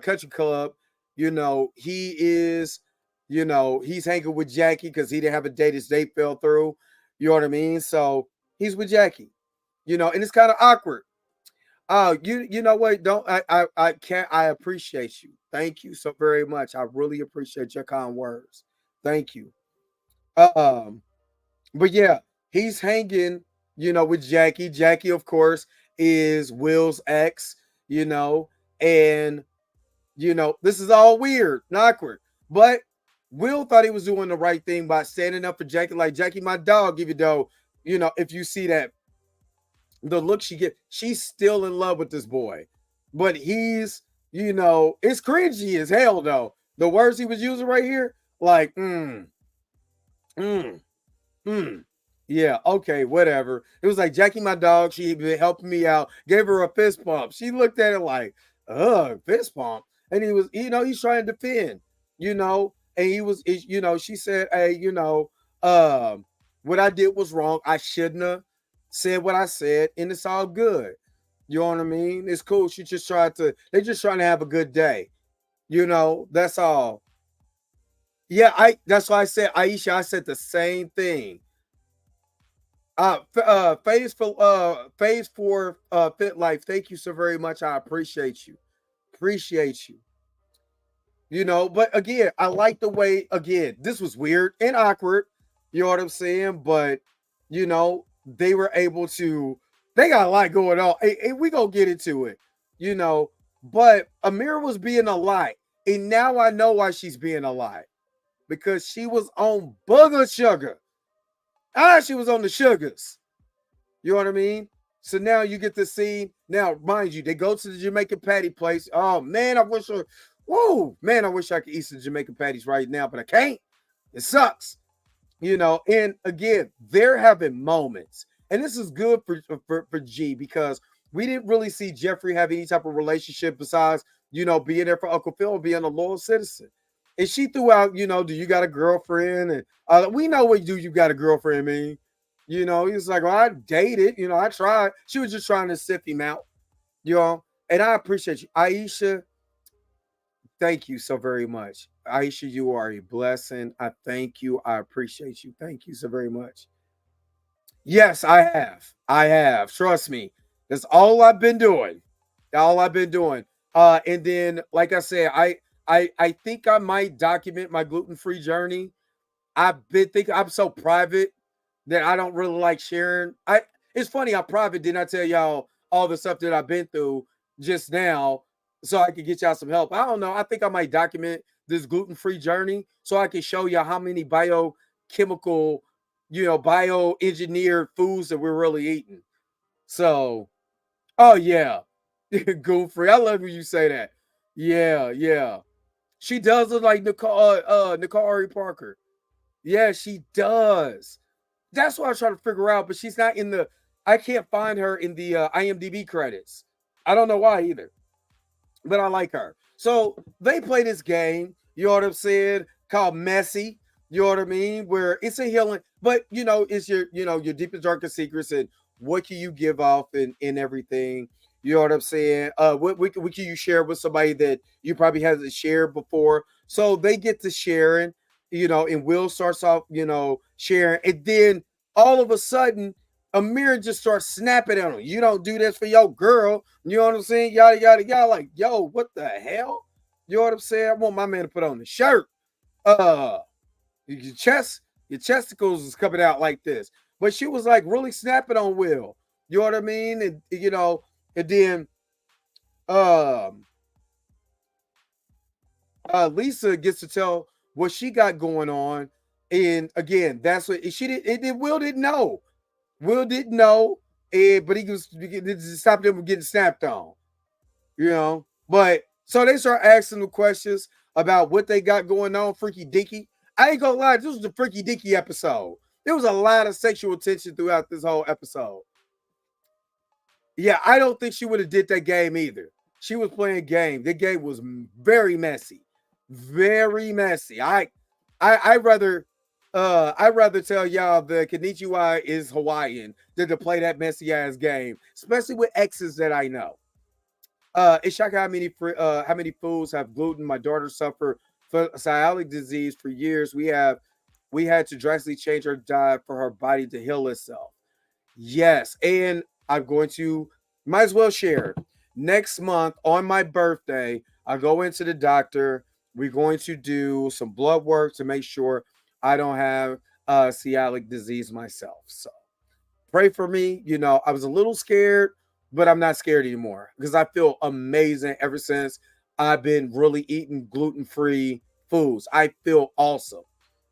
country club, he is, he's hanging with Jackie because he didn't have a date. His date fell through. You know what I mean? So he's with Jackie, and it's kind of awkward. Oh, you know what? Don't I can't I appreciate you. Thank you so very much. I really appreciate your kind words. Thank you. Um, but yeah, he's hanging, with Jackie. Jackie, of course, is Will's ex, and this is all weird and awkward. But Will thought he was doing the right thing by standing up for Jackie, like Jackie, my dog, even though, if you see that the look she get, she's still in love with this boy. But he's, it's cringy as hell though. The words he was using right here, like, mm, yeah, okay, whatever. It was like Jackie, my dog, she been helping me out, gave her a fist bump. She looked at it like, fist bump. And he was, he's trying to defend, and she said, hey, what I did was wrong. I shouldn't have said what I said, and it's all good. You know what I mean? It's cool. They just trying to have a good day. That's all. Yeah, that's why I said, Aisha, I said the same thing. Phase four, Fit Life. Thank you so very much. I appreciate you. Appreciate you. But again, I like the way, again, this was weird and awkward. You know what I'm saying? But, they were able to, they got a lot going on. Hey, we gonna get into it, but Amira was being a lie. And now I know why she's being a lie. Because she was on booger sugar. She was on the sugars. You know what I mean? So now you get to see. Now, mind you, they go to the Jamaican patty place. Oh man, I wish I could eat some Jamaican patties right now, but I can't. It sucks. And again, they're having moments. And this is good for G, because we didn't really see Jeffrey have any type of relationship besides, being there for Uncle Phil and being a loyal citizen. And she threw out, do you got a girlfriend? And we know what you got a girlfriend mean. He was like, well, I dated, I tried. She was just trying to sift him out, and I appreciate you. Aisha, thank you so very much. Aisha, you are a blessing. I thank you. I appreciate you. Thank you so very much. Yes, I have. I have. Trust me. That's all I've been doing. All I've been doing. And then, like I said, I think I might document my gluten-free journey. I've been thinking I'm so private that I don't really like sharing. It's funny how private didn't I tell y'all all the stuff that I've been through just now so I could get y'all some help. I don't know. I think I might document this gluten-free journey so I can show y'all how many biochemical, bioengineered foods that we're really eating. So, oh yeah. Gluten-free. I love when you say that. Yeah, yeah. She does look like Nicole Ari Parker. Yeah, she does. That's what I was trying to figure out, but she's not in the. I can't find her in the IMDb credits. I don't know why either, but I like her. So they play this game. You know what I'm saying? Called Messy. You know what I mean? Where it's a healing, but it's your deepest darkest secrets and what can you give off and everything. You know what I'm saying? What can you share with somebody that you probably hasn't shared before? So they get to sharing, and Will starts off, sharing. And then all of a sudden, Amir just starts snapping at him. You don't do this for your girl. You know what I'm saying? Yada, yada, yada. Like, yo, what the hell? You know what I'm saying? I want my man to put on the shirt. Your chesticles is coming out like this. But she was like really snapping on Will. You know what I mean? And, and then Lisa gets to tell what she got going on. And again, that's what she did. Will didn't know. Will didn't know. But he was to stop them from getting snapped on. But so they start asking the questions about what they got going on, freaky dinky. I ain't gonna lie, this was a freaky dicky episode. There was a lot of sexual tension throughout this whole episode. Yeah, I don't think she would have did that game either. She was playing game. The game was very messy, very messy. I I'd rather tell y'all that Konnichiwa is Hawaiian than to play that messy ass game, especially with exes that I know. It's shocking how many fools have gluten. My daughter suffered from celiac disease for years. We had to drastically change her diet for her body to heal itself. Yes, and I'm going to might as well share. Next month on my birthday, I go into the doctor. We're going to do some blood work to make sure I don't have celiac disease myself. So pray for me. You know, I was a little scared, but I'm not scared anymore because I feel amazing ever since I've been really eating gluten-free foods. I feel awesome.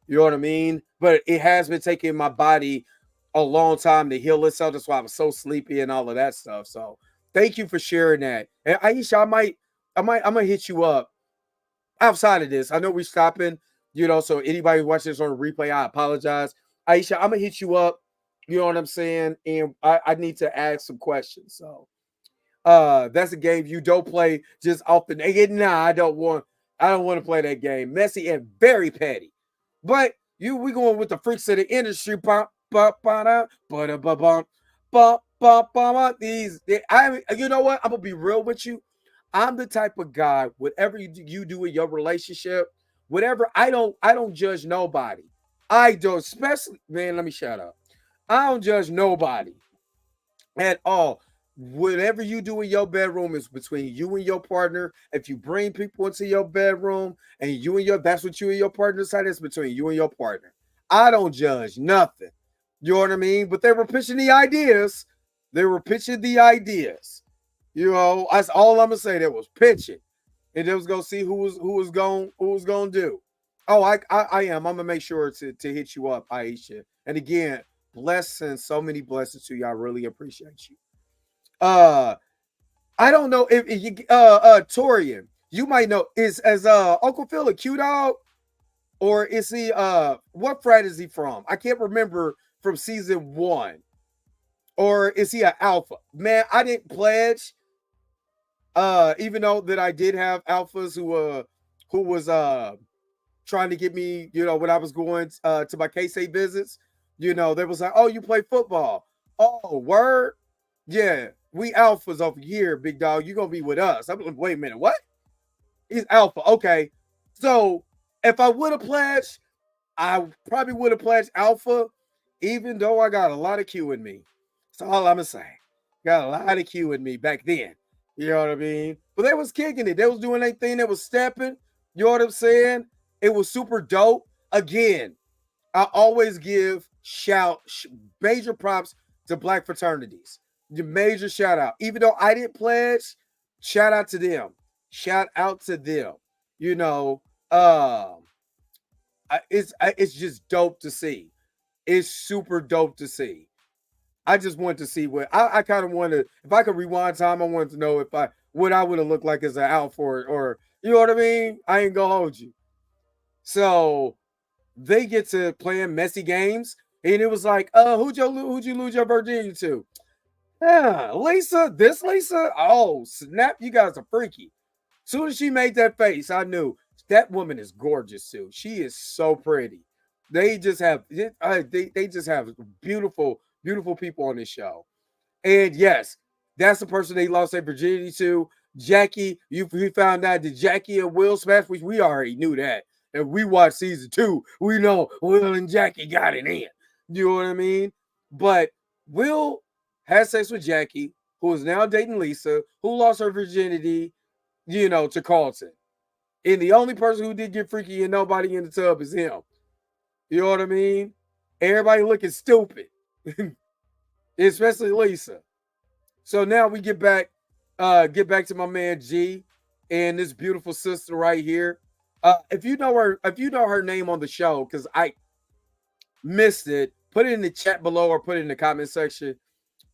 You know what I mean? But it has been taking my body a long time to heal itself. That's why I was so sleepy and all of that stuff. So thank you for sharing that. And Aisha, I'm gonna hit you up outside of this. I know we're stopping, you know, so anybody watching this on a replay, I apologize. Aisha, I'm gonna hit you up, you know what I'm saying? And I need to ask some questions. So that's a game you don't play just off the naked. Nah, I don't want to play that game. Messy and very petty. But we going with the freaks of the industry. You know what? I'm gonna be real with you. I'm the type of guy, whatever you do in your relationship, whatever, I don't judge nobody. I don't, especially, man, let me shut up. I don't judge nobody at all. Whatever you do in your bedroom is between you and your partner. If you bring people into your bedroom and that's what you and your partner decide, it's between you and your partner. I don't judge nothing. You know what I mean? But they were pitching the ideas. They were pitching the ideas. You know, that's all I'm gonna say. That was pitching, and they was gonna see who was gonna do. Oh, I am. I'm gonna make sure to hit you up, Aisha. And again, blessings, so many blessings to you. I really appreciate you. Uh, I don't know if you Torian, you might know, is as Uncle Phil a Q dog, or is he what frat is he from? I can't remember from season one. Or is he an alpha? Man, I didn't pledge. Even though that I did have alphas who was trying to get me, you know, when I was going to my K-State visits, you know, they was like, oh, you play football. Oh, word? Yeah, we alphas over here, big dog. You're gonna be with us. I'm like, wait a minute, what? He's alpha. Okay. So if I would have pledged, I probably would have pledged alpha, even though I got a lot of Q in me. That's all I'm gonna say. Got a lot of Q in me back then. You know what I mean? But they was kicking it. They was doing their thing. They was stepping. You know what I'm saying? It was super dope. Again, I always give major props to black fraternities. The major shout out. Even though I didn't pledge, shout out to them. Shout out to them. You know, it's just dope to see. It's super dope to see. I just want to see what I kind of wanted. If I could rewind time, I wanted to know what I would have looked like as an out for it, or you know what I mean. I ain't gonna hold you. So they get to playing messy games, and it was like, who'd you lose your virginity to? Yeah, Lisa. This Lisa. Oh snap! You guys are freaky. Soon as she made that face, I knew that woman is gorgeous too. She is so pretty. They just have they just have beautiful people on this show. And yes, that's the person they lost their virginity to. Jackie, we found out that Jackie and Will smashed, which we already knew that. And we watched season 2. We know Will and Jackie got it in. You know what I mean? But Will had sex with Jackie, who is now dating Lisa, who lost her virginity, you know, to Carlton. And the only person who did get freaky and nobody in the tub is him. You know what I mean? Everybody looking stupid. Especially Lisa. So now we get back to my man G and this beautiful sister right here. If you know her name on the show, because I missed it, put it in the chat below or put it in the comment section.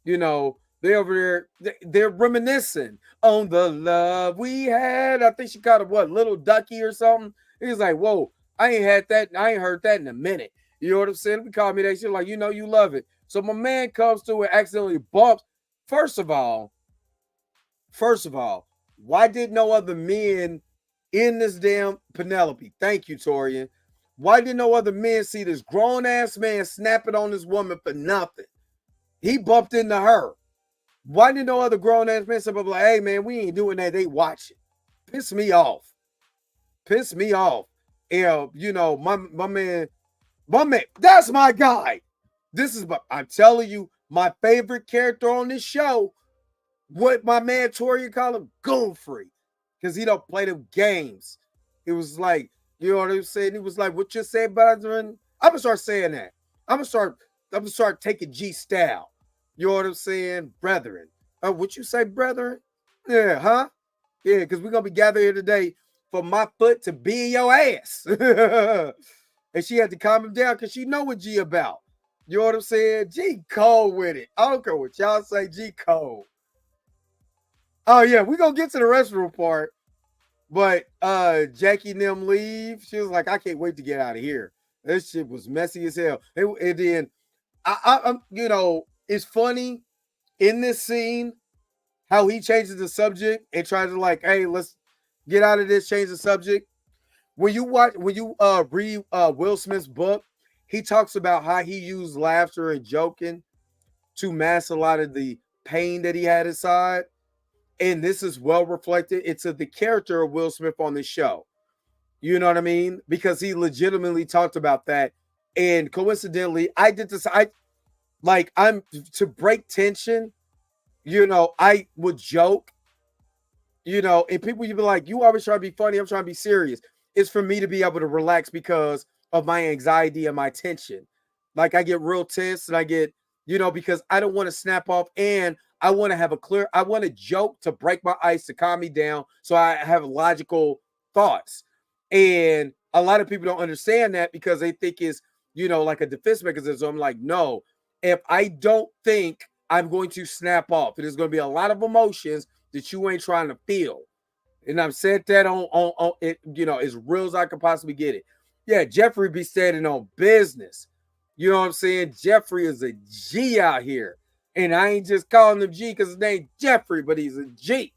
You know, they over there, they're reminiscing on the love we had. I think she called it what, Little Ducky or something. He's like, whoa, I ain't had that. I ain't heard that in a minute. You know what I'm saying? We call me that shit like, you love it. So my man comes to and accidentally bumps. First of all, why did no other men in this damn Penelope? Thank you, Torian. Why did no other men see this grown ass man snapping on this woman for nothing? He bumped into her. Why did no other grown ass man say, like, hey man, we ain't doing that? They watching. Piss me off. And my man, that's my guy. I'm telling you, my favorite character on this show. What my man Torian call him, goon free, because he don't play them games. It was like, you know what I'm saying? He was like, what you say, brethren? I'm gonna start saying that. I'm gonna start taking G style. You know what I'm saying, brethren? What you say, brethren? Yeah, huh? Yeah, because we're gonna be gathered here today for my foot to be in your ass. And she had to calm him down because she know what G about. You know what I'm saying? G cold with it. I don't care what y'all say. G cold. Oh yeah, we're gonna get to the restroom part. But Jackie and them leave. She was like, I can't wait to get out of here. This shit was messy as hell. And then I'm it's funny in this scene how he changes the subject and tries to like, hey, let's get out of this, change the subject. When you read Will Smith's book, he talks about how he used laughter and joking to mask a lot of the pain that he had inside. And this is well reflected into the character of Will Smith on this show. You know what I mean? Because he legitimately talked about that. And coincidentally, I did this. I'm to break tension, I would joke, and people you'd be like, you always try to be funny. I'm trying to be serious. It's for me to be able to relax because of my anxiety and my tension. Like I get real tense and I get, because I don't want to snap off and I want to have I want to joke to break my ice to calm me down so I have logical thoughts. And a lot of people don't understand that because they think it's, like a defense mechanism. So I'm like, no, if I don't think I'm going to snap off, there's going to be a lot of emotions that you ain't trying to feel. And I've said that on it, as real as I could possibly get it. Yeah, Jeffrey be standing on business. You know what I'm saying? Jeffrey is a G out here. And I ain't just calling him G because his name's Jeffrey, but he's a G.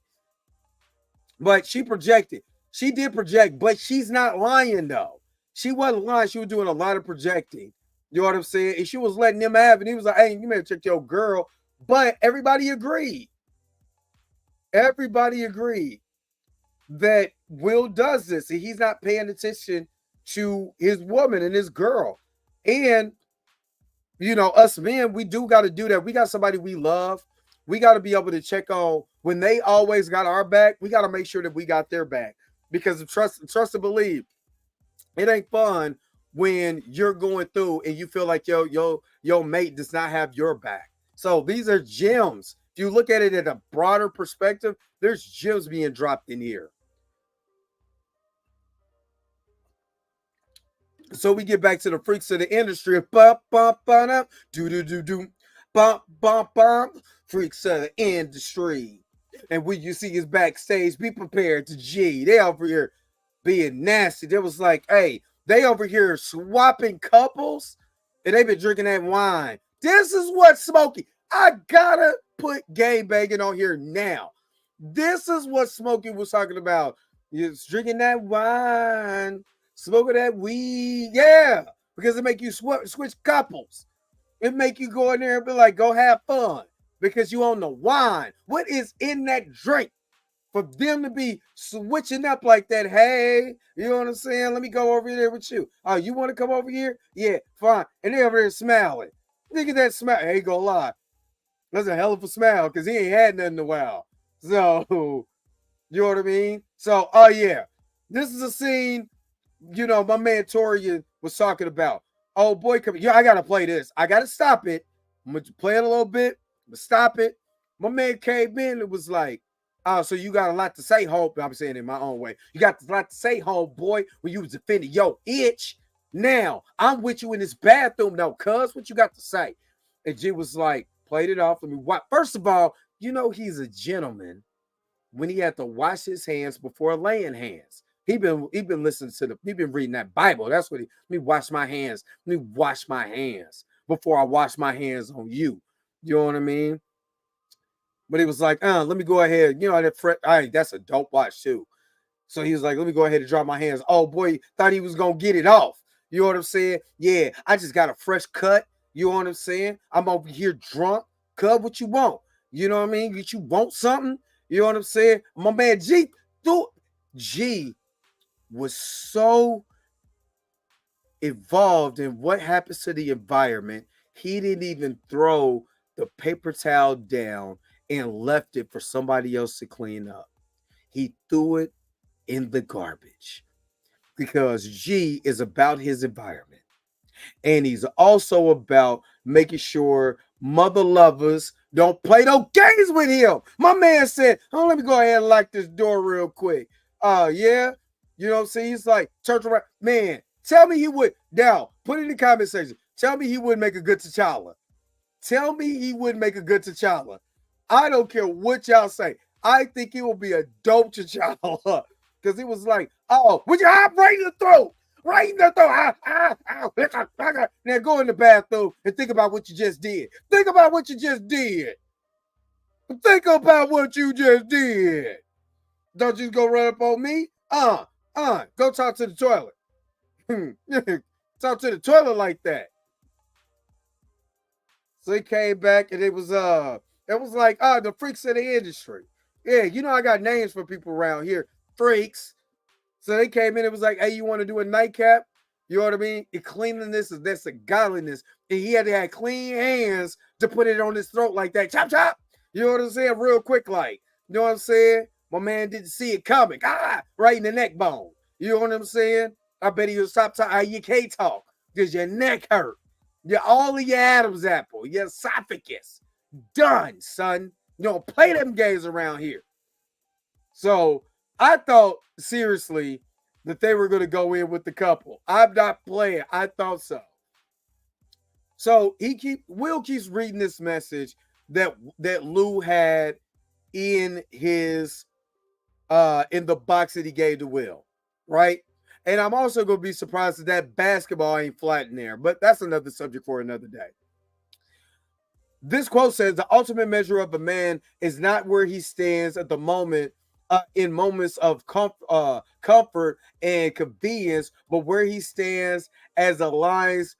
But she projected. She did project, but she's not lying, though. She wasn't lying. She was doing a lot of projecting. You know what I'm saying? And she was letting him have it. He was like, hey, you may have checked your girl. But everybody agreed. Everybody agreed that Will does this. And he's not paying attention to his woman and his girl. And us men, we do got to do that. We got somebody we love. We got to be able to check on when they always got our back. We got to make sure that we got their back because trust and believe. It ain't fun when you're going through and you feel like your mate does not have your back. So these are gems. If you look at it at a broader perspective, there's gems being dropped in here. So we get back to the freaks of the industry. Bump, bump, bump, do, bump, bump, bump. Freaks of the industry. And when you see his backstage, be prepared to G. They over here being nasty. They was like, hey, they over here swapping couples, and they been drinking that wine. This is what Smokey. I gotta put game banging on here now. This is what Smokey was talking about. He's drinking that wine. Smoking that weed, yeah, because it make you switch couples. It make you go in there and be like, go have fun because you own the wine. What is in that drink for them to be switching up like that? Hey, you know what I'm saying? Let me go over there with you. Oh, you want to come over here? Yeah, fine. And they over there smiling. Look at that smile. Ain't gonna lie. That's a hell of a smile because he ain't had nothing in a while. So, you know what I mean? So, oh yeah, this is a scene. My man Torian was talking about. Oh boy, come here. I gotta play this. I gotta stop it. I'm gonna play it a little bit, but stop it. My man came in and was like, oh, so you got a lot to say, home. I'm saying it in my own way. You got a lot to say, homeboy, when you was defending your itch. Now, I'm with you in this bathroom now, cuz, what you got to say? And G was like, played it off. Let me watch. First of all, he's a gentleman when he had to wash his hands before laying hands. he been listening to he been reading that Bible. That's what let me wash my hands. Let me wash my hands before I wash my hands on you. You know what I mean? But he was like, let me go ahead. You know, that's a dope watch too. So he was like, let me go ahead and drop my hands. Oh boy, thought he was gonna get it off. You know what I'm saying? Yeah, I just got a fresh cut. You know what I'm saying? I'm over here drunk. Cut what you want. You know what I mean? You want something? You know what I'm saying? My man G was so involved in what happens to the environment. He didn't even throw the paper towel down and left it for somebody else to clean up. He threw it in the garbage because G is about his environment. And he's also about making sure mother lovers don't play no games with him. My man said, oh, let me go ahead and lock this door real quick. Yeah. You know what I'm saying? He's like, turn around. Man, tell me he would. Now, put it in the comment section. Tell me he would make a good T'Challa. Tell me he would make a good T'Challa. I don't care what y'all say. I think he will be a dope T'Challa. Because he was like, oh, would you hop right in the throat? Right in the throat. Now go in the bathroom and think about what you just did. Think about what you just did. Think about what you just did. Don't just go run up on me. Go talk to the toilet. Talk to the toilet like that. So he came back and it was like the freaks of the industry. Yeah, you know I got names for people around here. Freaks. So they came in, it was like, hey, you want to do a nightcap? You know what I mean? And cleanliness that's a godliness. And he had to have clean hands to put it on his throat like that. Chop, chop. You know what I'm saying? Real quick, like. You know what I'm saying? My man didn't see it coming. Right in the neck bone. You know what I'm saying? I bet he was top. You can't talk because your neck hurt. All of your Adam's apple, your esophagus. Done, son. You don't play them games around here. So I thought seriously that they were going to go in with the couple. I'm not playing. I thought so. So Will keeps reading this message that Lou had in his in the box that he gave to Will, right? And I'm also going to be surprised that basketball ain't flat in there, but that's another subject for another day. This quote says, the ultimate measure of a man is not where he stands at the moment in moments of comfort and convenience, but where he stands as aligns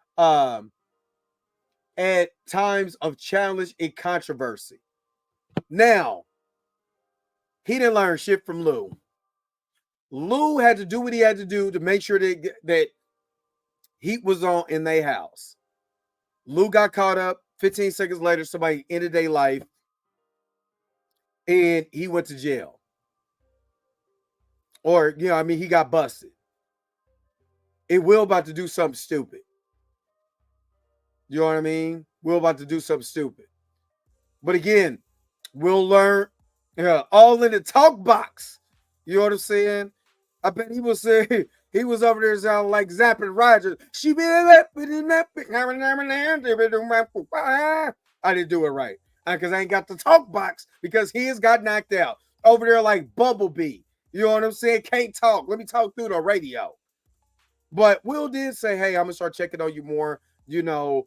at times of challenge and controversy. Now, he didn't learn shit from Lou. Lou had to do what he had to do to make sure that heat was on in their house. Lou got caught up. 15 seconds later, somebody ended their life, and he went to jail. Or, he got busted. And Will about to do something stupid. You know what I mean? Will about to do something stupid. But again, Will learn all in the talk box. You know what I'm saying? I bet he was saying he was over there sounding like Zapping Rogers. I didn't do it right because I ain't got the talk box because he has got knocked out over there like Bumblebee. You know what I'm saying? Can't talk. Let me talk through the radio. But Will did say, hey, I'm going to start checking on you more. I'm going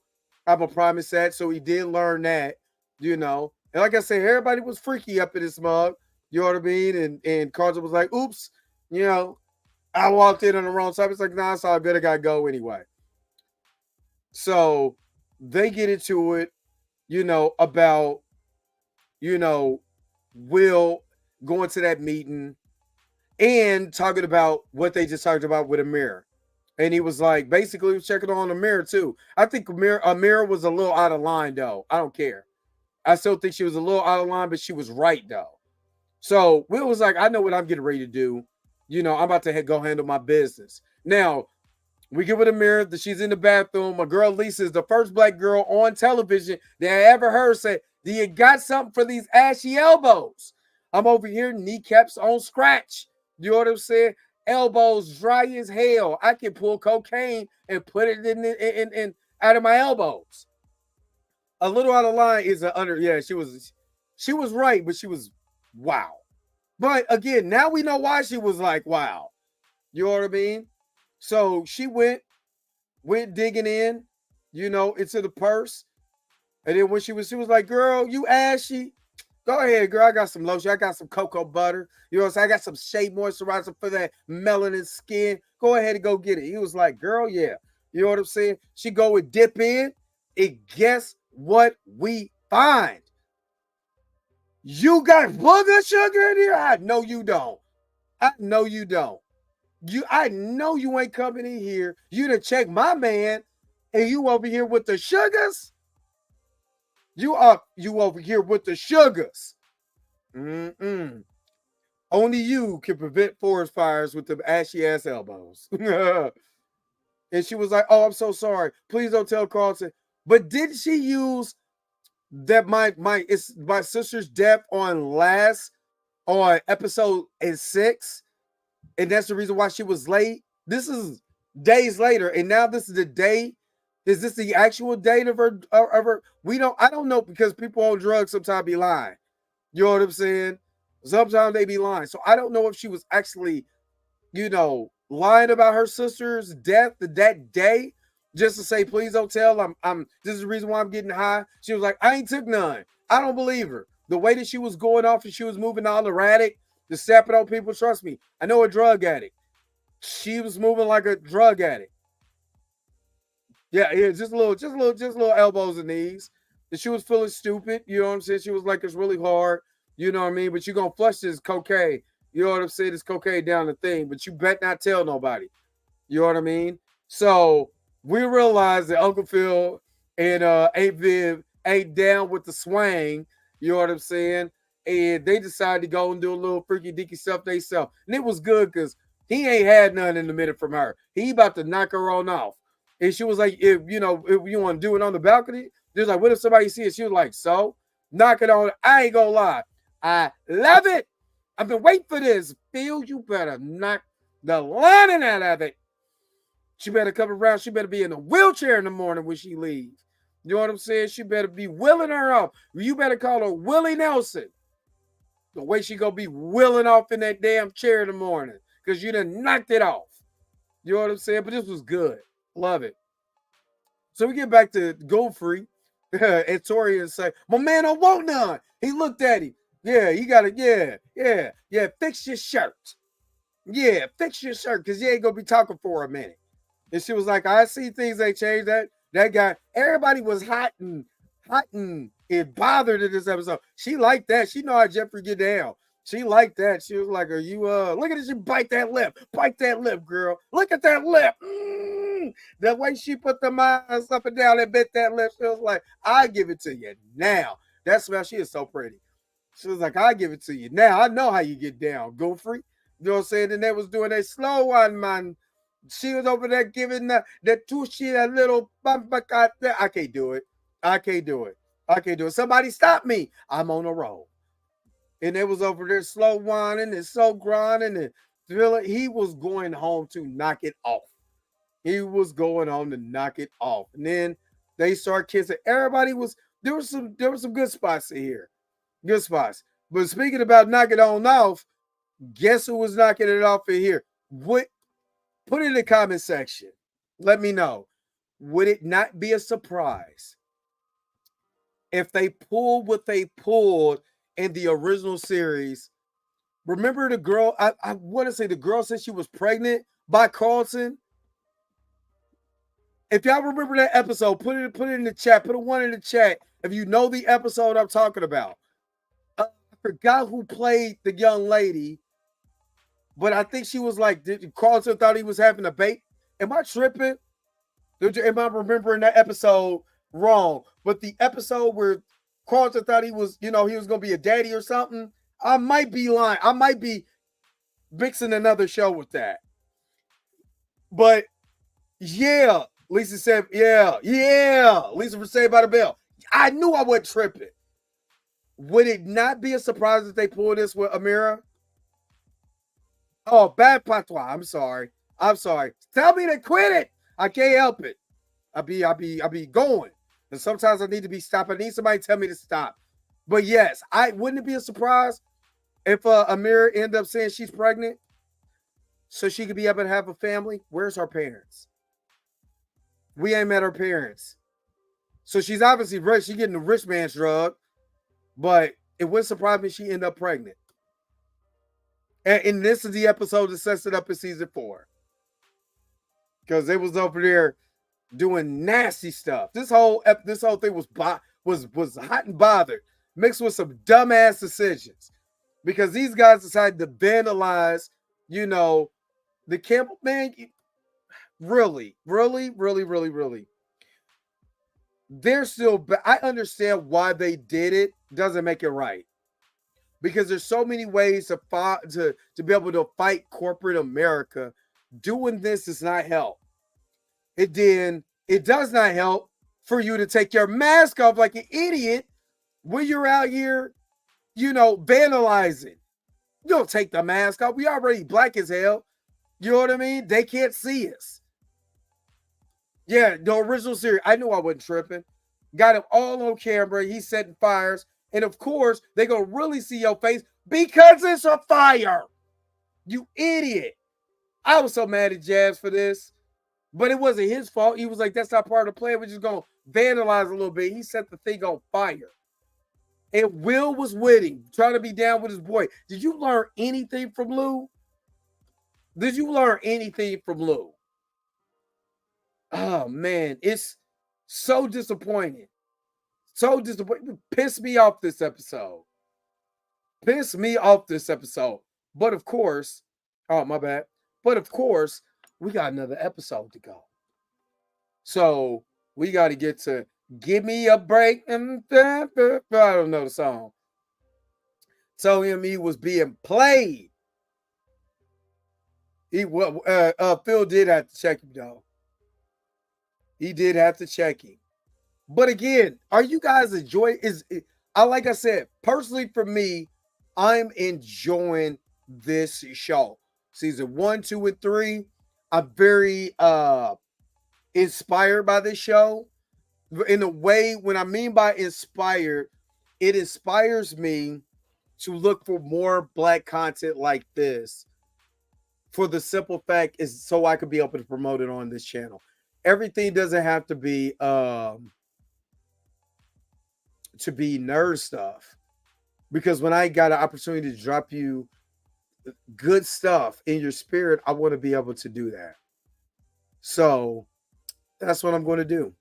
to promise that. So he did learn that, And like I said, everybody was freaky up in his mug. You know what I mean? And Carter was like, oops, I walked in on the wrong side. It's like, nah, it's all good. I got to go anyway. So they get into it, about, Will going to that meeting and talking about what they just talked about with Amir. And he was like, basically, he was checking on Amir too. I think Amir was a little out of line, though. I don't care. I still think she was a little out of line, but she was right, though. So Will was like, I know what I'm getting ready to do. I'm about to go handle my business. Now, we get with Amir that she's in the bathroom. My girl Lisa is the first black girl on television that I ever heard say, do you got something for these ashy elbows? I'm over here, kneecaps on scratch. You know what I'm saying? Elbows dry as hell. I can pull cocaine and put it in out of my elbows. A little out of line is she was right, but she was wow. But again, now we know why she was like wow. You know what I mean? So she went digging in, into the purse. And then when she was like, girl, you ashy. Go ahead, girl. I got some lotion. I got some cocoa butter. You know what I'm saying? I got some shea moisturizer for that melanin skin. Go ahead and go get it. He was like, girl, yeah. You know what I'm saying? She go and dip in. And guess what we find? You got booger sugar in here? I know you don't. I know you don't. I know you ain't coming in here. You done check my man, and you over here with the sugars. You over here with the sugars. Mm-mm. Only you can prevent forest fires with them ashy ass elbows. And she was like, "Oh, I'm so sorry. Please don't tell Carlton." But did she use that it's my sister's death on episode 6? And that's the reason why she was late. This is days later, and now this is the day. Is this the actual date of her? I don't know, because people on drugs sometimes be lying. You know what I'm saying? Sometimes they be lying. So I don't know if she was actually, lying about her sister's death that day, just to say, please don't tell. This is the reason why I'm getting high. She was like, I ain't took none. I don't believe her. The way that she was going off and she was moving all erratic, to stepping on people, trust me. I know a drug addict. She was moving like a drug addict. Yeah, just little elbows and knees. And she was feeling stupid. You know what I'm saying? She was like, it's really hard. You know what I mean? But you're gonna flush this cocaine. You know what I'm saying? This cocaine down the thing, but you bet not tell nobody. You know what I mean? So we realized that Uncle Phil and Aunt Viv ain't down with the swang. You know what I'm saying? And they decided to go and do a little freaky deaky stuff themselves. And it was good because he ain't had none in a minute from her. He about to knock her on off. And she was like, if you want to do it on the balcony, there's like, what if somebody sees it? She was like, so knock it on. I ain't gonna lie. I love it. I've been waiting for this. Phil, you better knock the lining out of it. She better come around. She better be in a wheelchair in the morning when she leaves. You know what I'm saying? She better be wheeling her off. You better call her Willie Nelson. The way she gonna be wheeling off in that damn chair in the morning, because you done knocked it off. You know what I'm saying? But this was good. Love it. So we get back to Godfrey and Tori and say, my man don't want none. He looked at him. Yeah, you got to, yeah, fix your shirt. Yeah, fix your shirt, because you ain't going to be talking for a minute. And she was like, I see things ain't changed. That guy, everybody was hot and bothered in this episode. She liked that. She know how Jeffrey get down. She liked that. She was like, are you, look at this, you bite that lip. Bite that lip, girl. Look at that lip. The way she put the eyes up and down and bit that lip, she was like, I give it to you now. That smell, she is so pretty. She was like, I give it to you now. I know how you get down, Godfrey. You know what I'm saying? And they was doing a slow one, man. She was over there giving the tushy a little bump. I can't do it. I can't do it. Somebody stop me. I'm on a roll. And they was over there slow whining and slow grinding, and he was going home to knock it off. He was going home to knock it off. And then they start kissing. Everybody was, there were some good spots in here. Good spots. But speaking about knocking it on off, guess who was knocking it off in here? Put it in the comment section. Let me know. Would it not be a surprise if they pulled what they pulled in the original series? Remember the girl, I want to say the girl said she was pregnant by Carlton. If y'all remember that episode, put it in the chat. Put a 1 in the chat if you know the episode I'm talking about. I forgot who played the young lady, but I think she was like, Carlton thought he was having a baby. Am I tripping? Am I remembering that episode wrong? But the episode where Carlton thought he was going to be a daddy or something, I might be lying. I might be mixing another show with that. But yeah, Lisa said, yeah. Lisa from Saved by the Bell. I knew I wasn't tripping. Would it not be a surprise if they pull this with Amira? Oh, bad patois. I'm sorry. Tell me to quit it. I can't help it. I be going. And sometimes I need to be stopped. I need somebody to tell me to stop. But yes, wouldn't it be a surprise if Amira ended up saying she's pregnant? so she could be able to have a family. Where's her parents? We ain't met her parents. So she's obviously rich. She's getting the rich man's drug, but it wouldn't surprise me if she ended up pregnant. And this is the episode that sets it up in season 4. Because they was over there doing nasty stuff. This whole thing was hot and bothered, mixed with some dumbass decisions. Because these guys decided to vandalize, the camp. Man, really. They're still. I understand why they did it. Doesn't make it right. Because there's so many ways to be able to fight corporate America. Doing this does not help. It does not help for you to take your mask off like an idiot when you're out here, vandalizing. You don't take the mask off. We already black as hell. You know what I mean? They can't see us. Yeah, the original series. I knew I wasn't tripping. Got him all on camera. He's setting fires. And of course, they're going to really see your face because it's a fire. You idiot. I was so mad at Jazz for this. But it wasn't his fault. He was like, that's not part of the plan. We're just going to vandalize a little bit. He set the thing on fire. And Will was with him, trying to be down with his boy. Did you learn anything from Lou? Did you learn anything from Lou? Oh, man. It's so disappointing. So disappointing. Pissed me off this episode. But of course, oh, my bad. But of course, we got another episode to go. So we got to get to Give Me a Break. I don't know the song. Tony and Me was being played. Phil did have to check him, though. He did have to check him. But again, are you guys enjoying? Like I said, personally for me, I'm enjoying this show. Season 1, 2, and 3. I'm very inspired by this show. In a way, when I mean by inspired, it inspires me to look for more black content like this. For the simple fact is so I could be able to promote it on this channel. Everything doesn't have to be nerd stuff. Because when I got an opportunity to drop you good stuff in your spirit, I want to be able to do that. So that's what I'm going to do.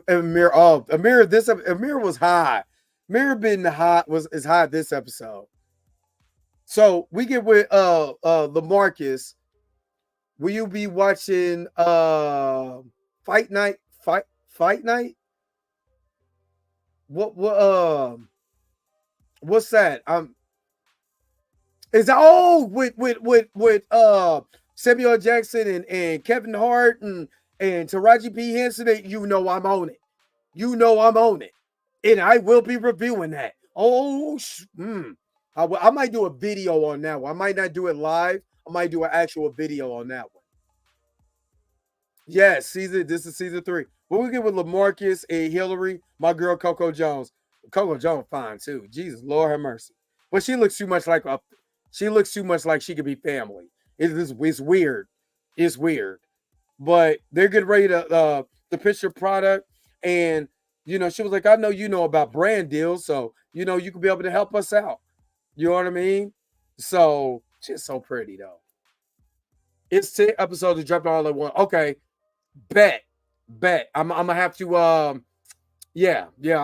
Amir was high. Amir is high this episode. So we get with LaMarcus. Will you be watching Fight Night? Fight Night? What's that? Is that with Samuel Jackson and Kevin Hart and Taraji P. Henson? I'm on it. I'm on it. And I will be reviewing that. I might do a video on that one. I might not do it live. I might do an actual video on that one. Yes, this is season 3. What we get with LaMarcus and Hillary, my girl Coco Jones. Coco Jones fine too. Jesus, Lord have mercy. But she looks too much like she could be family. It's weird. It's weird. But they're getting ready to pitch your product. And, she was like, I know you know about brand deals. So, you could be able to help us out. You know what I mean? So, she's so pretty, though. It's 10 episodes to drop all at once. Okay. Bet. I'm going to have to, I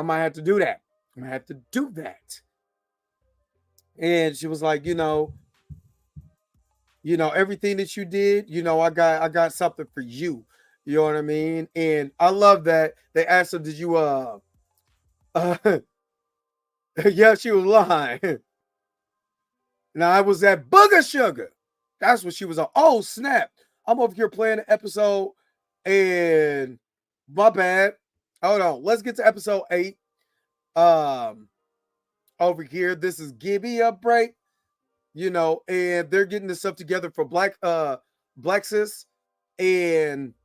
might have to do that. I'm going to have to do that. And she was like, everything that you did, I got something for you. You know what I mean? And I love that they asked her, did you, yeah, she was lying. Now I was at Booger Sugar. That's what she was on. Oh, snap. I'm over here playing an episode and my bad. Hold on. Let's get to episode 8. Over here, this is Give Me a Break. And they're getting this stuff together for Black Sis. And,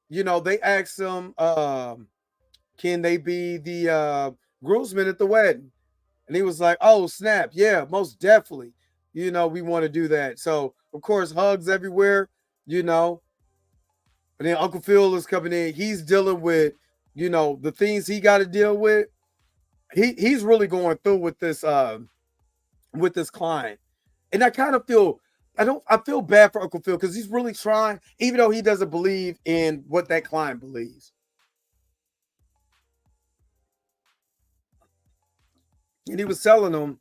they asked them, can they be the groomsmen at the wedding? And he was like, oh, snap. Yeah, most definitely. we want to do that. So of course, hugs everywhere, you know. And then Uncle Phil is coming in. He's dealing with, the things he got to deal with. He's really going through with this client. And I kind of feel I feel bad for Uncle Phil because he's really trying, even though he doesn't believe in what that client believes. And he was telling them,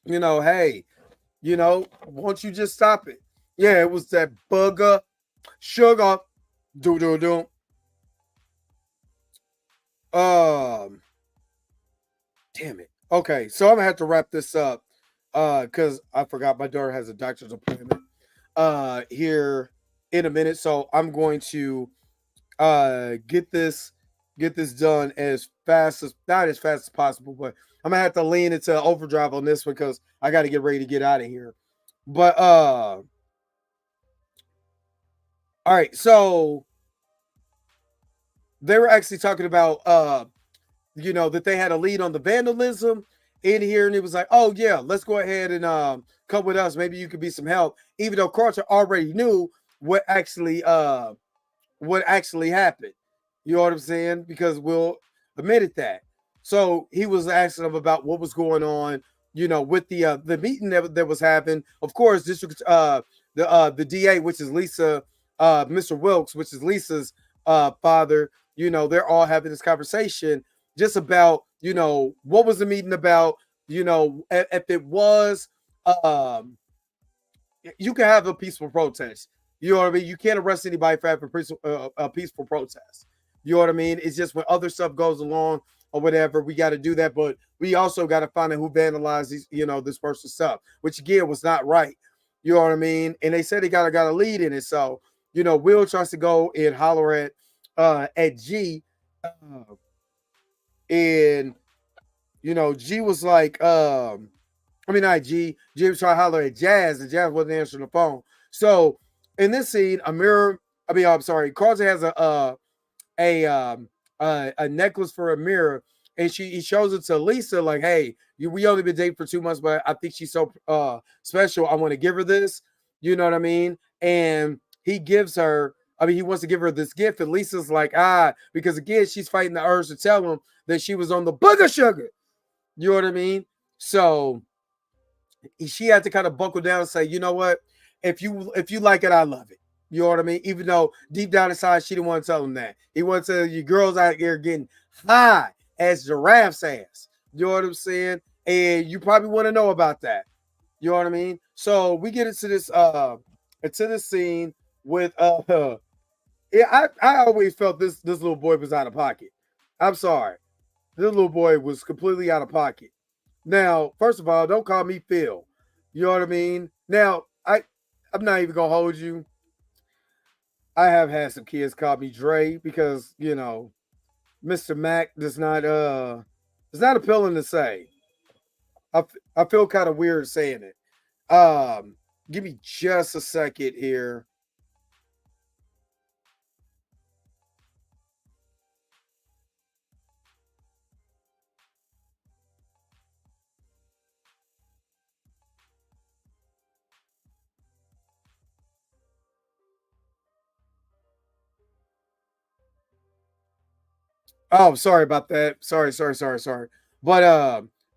hey, won't you just stop it? Yeah, it was that bugger, sugar, do do do. Um, damn it. Okay, so I'm gonna have to wrap this up. Because I forgot my daughter has a doctor's appointment here in a minute. So I'm going to get this done as fast as not as fast as possible, but I'm gonna have to lean into overdrive on this one because I got to get ready to get out of here. But all right, so they were actually talking about that they had a lead on the vandalism in here, and it was like, oh yeah, let's go ahead and come with us. Maybe you could be some help, even though Carter already knew what actually happened. You know what I'm saying? Because Will admitted that. So he was asking them about what was going on, with the meeting that was happening. Of course, district the DA, which is Lisa, Mr. Wilkes, which is Lisa's father. They're all having this conversation just about, what was the meeting about. If it was, you can have a peaceful protest. You know what I mean? You can't arrest anybody for having a peaceful protest. You know what I mean? It's just when other stuff goes along or whatever, we got to do that. But we also got to find out who vandalized these, this person's stuff, which again was not right. You know what I mean? And they said they got a lead in it. So, Will tries to go and holler at G. And, G was like, not G. G was trying to holler at Jazz, and Jazz wasn't answering the phone. So in this scene, I'm sorry, Carlton has a necklace for a mirror, and he shows it to Lisa, like, hey, we only been dating for 2 months, but I think she's so special. I want to give her this. You know what I mean? And he gives her, he wants to give her this gift, and Lisa's like, because again, she's fighting the urge to tell him that she was on the booger sugar. You know what I mean? So she had to kind of buckle down and say, you know what? If you like it, I love it. You know what I mean? Even though deep down inside, she didn't want to tell him that. He wanted to tell you girls out here getting high as giraffes ass. You know what I'm saying? And you probably want to know about that. You know what I mean? So we get into this scene with yeah, I always felt this little boy was out of pocket. I'm sorry. This little boy was completely out of pocket. Now, first of all, don't call me Phil. You know what I mean? Now, I'm not even gonna hold you. I have had some kids call me Dre because, Mr. Mac does not it's not appealing to say. I feel kind of weird saying it. Give me just a second here. Oh, sorry about that. Sorry. But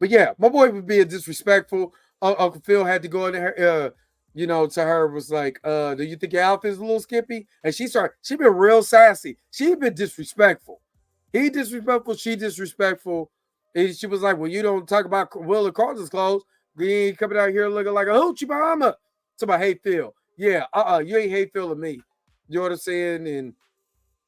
yeah, my boy was being disrespectful. Uncle Phil had to go in there, to her was like, do you think your outfit's a little skimpy? And she been real sassy. She been disrespectful. He disrespectful, she disrespectful. And she was like, well, you don't talk about Will and Carlton's clothes. You ain't coming out here looking like a hoochie mama. It's about hate Phil. Yeah, you ain't hate Phil of me. You know what I'm saying? And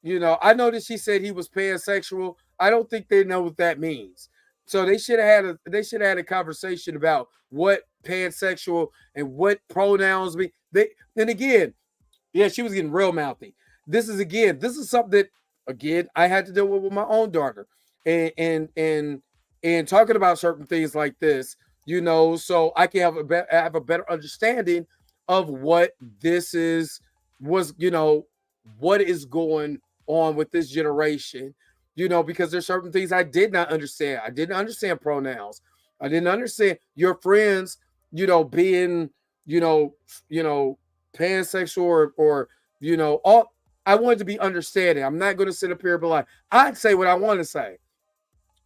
I know that she said he was pansexual. I don't think they know what that means. So they should have had a conversation about what pansexual and what pronouns mean. Then again, yeah, she was getting real mouthy. This is something that again I had to deal with my own daughter, and talking about certain things like this, so I can have a better understanding of what what is going on with this generation, because there's certain things I did not understand. I didn't understand pronouns. I didn't understand your friends, being, you know, you know, pansexual or all. I wanted to be understanding. I'm not going to sit up here and be like, I'd say what I want to say,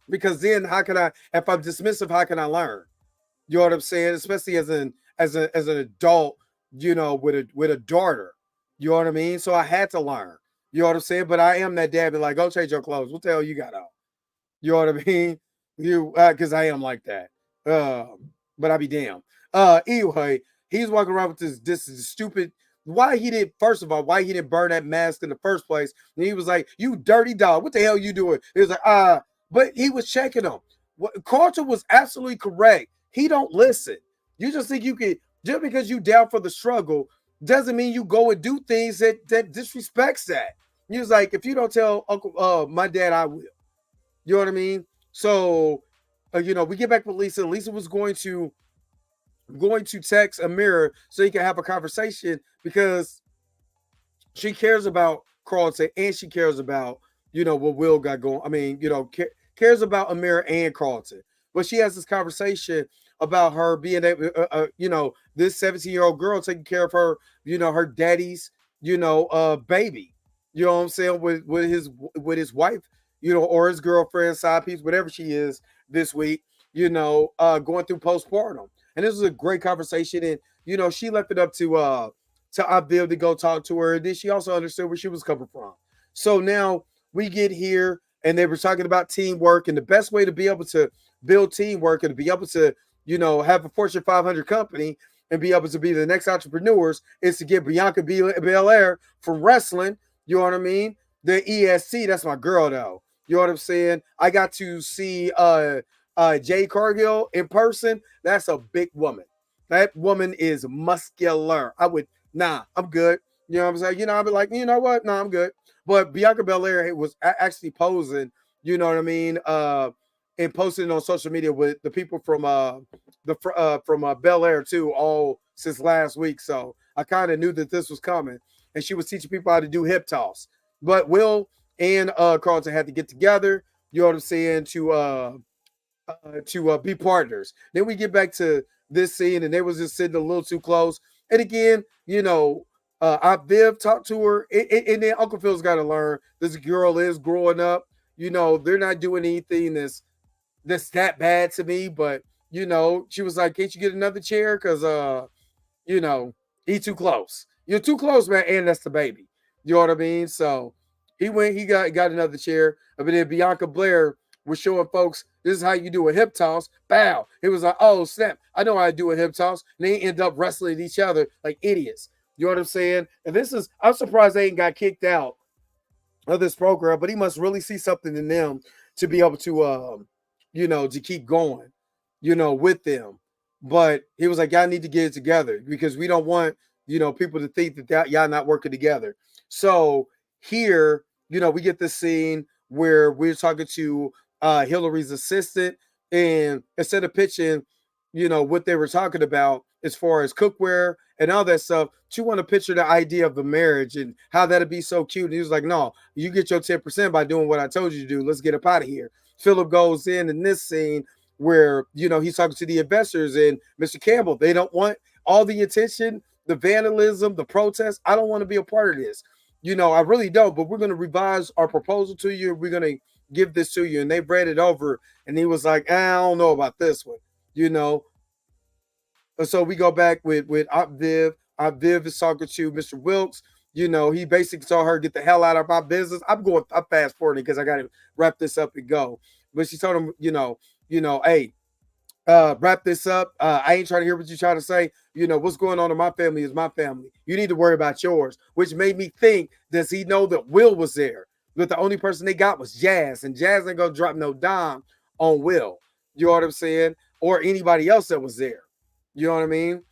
because then how can I? If I'm dismissive, how can I learn? You know what I'm saying? Especially as an adult, with a daughter. You know what I mean? So I had to learn. You know what I'm saying? But I am that dad, be like, go change your clothes. What the hell you got on? You know what I mean? Because I am like that. But I be damned. Anyway, he's walking around with this stupid. Why he did? First of all, why he didn't burn that mask in the first place? And he was like, "You dirty dog! What the hell you doing?" He was like, But he was checking him. Carter was absolutely correct. He don't listen. You just think you can, just because you down for the struggle doesn't mean you go and do things that disrespects that. He was like, if you don't tell Uncle my dad, I will. You know what I mean? So, we get back with Lisa. Lisa was going to text Amira so he can have a conversation, because she cares about Carlton and she cares about what Will got going. I mean, cares about Amira and Carlton. But she has this conversation about her being able, this 17-year-old girl taking care of her, her daddy's, baby. You know what I'm saying? With his wife, or his girlfriend, side piece, whatever she is this week, going through postpartum. And this was a great conversation. And, she left it up to Aviv to go talk to her. And then she also understood where she was coming from. So now we get here, and they were talking about teamwork, and the best way to be able to build teamwork and to be able to, have a Fortune 500 company and be able to be the next entrepreneurs is to get Bianca Bel-Air from wrestling. You know what I mean? The ESC, that's my girl though. You know what I'm saying? I got to see Jay Cargill in person. That's a big woman. That woman is muscular. I'm good. You know what I'm saying? I'd be like, you know what? No, I'm good. But Bianca Belair was actually posing, you know what I mean? And posting on social media with the people from Bel-Air too, all since last week. So I kind of knew that this was coming. And she was teaching people how to do hip toss. But Will and Carlton had to get together, you know what I'm saying, to be partners. Then we get back to this scene, and they was just sitting a little too close. And again, Viv talked to her, and then Uncle Phil's got to learn this girl is growing up. They're not doing anything that's that bad to me, but she was like, "Can't you get another chair? Because he's too close. You're too close, man." And that's the baby. You know what I mean? So he got another chair. But then Bianca Blair was showing folks, this is how you do a hip toss. Bow. It was like, oh snap, I know how to do a hip toss. And they end up wrestling each other like idiots. You know what I'm saying? And I'm surprised they ain't got kicked out of this program, but he must really see something in them to be able to to keep going, with them. But he was like, y'all need to get it together, because we don't want, people to think that y'all not working together. So here, we get this scene where we're talking to Hillary's assistant, and instead of pitching, what they were talking about as far as cookware and all that stuff, she wanted to picture the idea of the marriage and how that'd be so cute. And he was like, no, you get your 10% by doing what I told you to do. Let's get up out of here. Philip goes in this scene where, he's talking to the investors and Mr. Campbell. They don't want all the attention, the vandalism, the protests. I don't want to be a part of this. I really don't, but we're going to revise our proposal to you. We're going to give this to you. And they read it over, and he was like, I don't know about this one, And so we go back with Viv. Viv is talking to Mr. Wilkes. He basically told her, get the hell out of my business. I'm fast forwarding because I got to wrap this up and go. But she told him, hey, wrap this up. I ain't trying to hear what you're trying to say. What's going on in my family is my family. You need to worry about yours, which made me think, does he know that Will was there? But the only person they got was Jazz, and Jazz ain't gonna drop no dime on Will. You know what I'm saying? Or anybody else that was there. You know what I mean?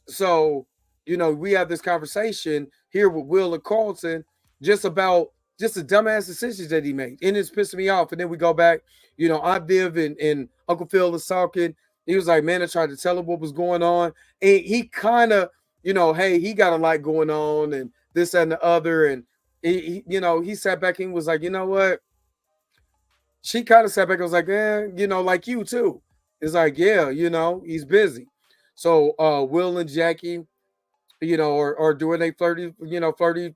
So, we have this conversation here with Will and Carlton just about just the dumbass decisions that he made. And it's pissing me off. And then we go back, Aunt Viv and Uncle Phil is talking. He was like, man, I tried to tell him what was going on. And he kind of, hey, he got a lot going on and this and the other. And, he sat back and was like, you know what? She kind of sat back and was like, like you too. It's like, yeah, he's busy. So Will and Jackie, or doing a flirty,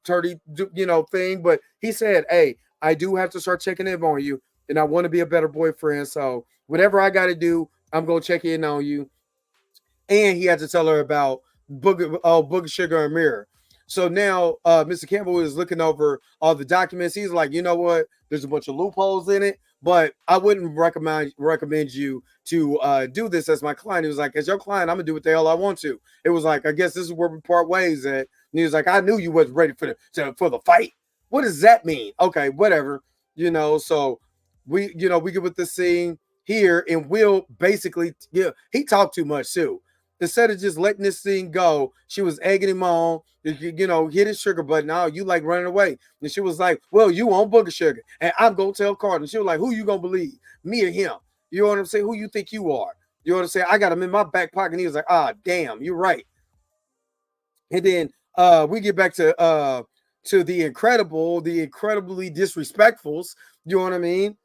turdy, thing. But he said, "Hey, I do have to start checking in on you, and I want to be a better boyfriend. So whatever I got to do, I'm gonna check in on you." And he had to tell her about Booger Sugar and Mirror. So now Mr. Campbell is looking over all the documents. He's like, you know what? There's a bunch of loopholes in it, but I wouldn't recommend you to do this as my client. He was like, as your client, I'm gonna do what the hell I want to. It was like, I guess this is where we part ways at. And he was like, I knew you wasn't ready for the fight. What does that mean? Okay, whatever. So we get with the scene here, and Will basically, he talked too much too. Instead of just letting this thing go, she was egging him on, hit his sugar button. Oh, you like running away. And she was like, well, you want Booger Sugar. And I'm going to tell Carter. And she was like, who you going to believe? Me or him? You know what I'm saying? Who you think you are? You know what I'm saying? I got him in my back pocket. And he was like, damn, you're right. And then we get back to the incredibly disrespectfuls. You know what I mean?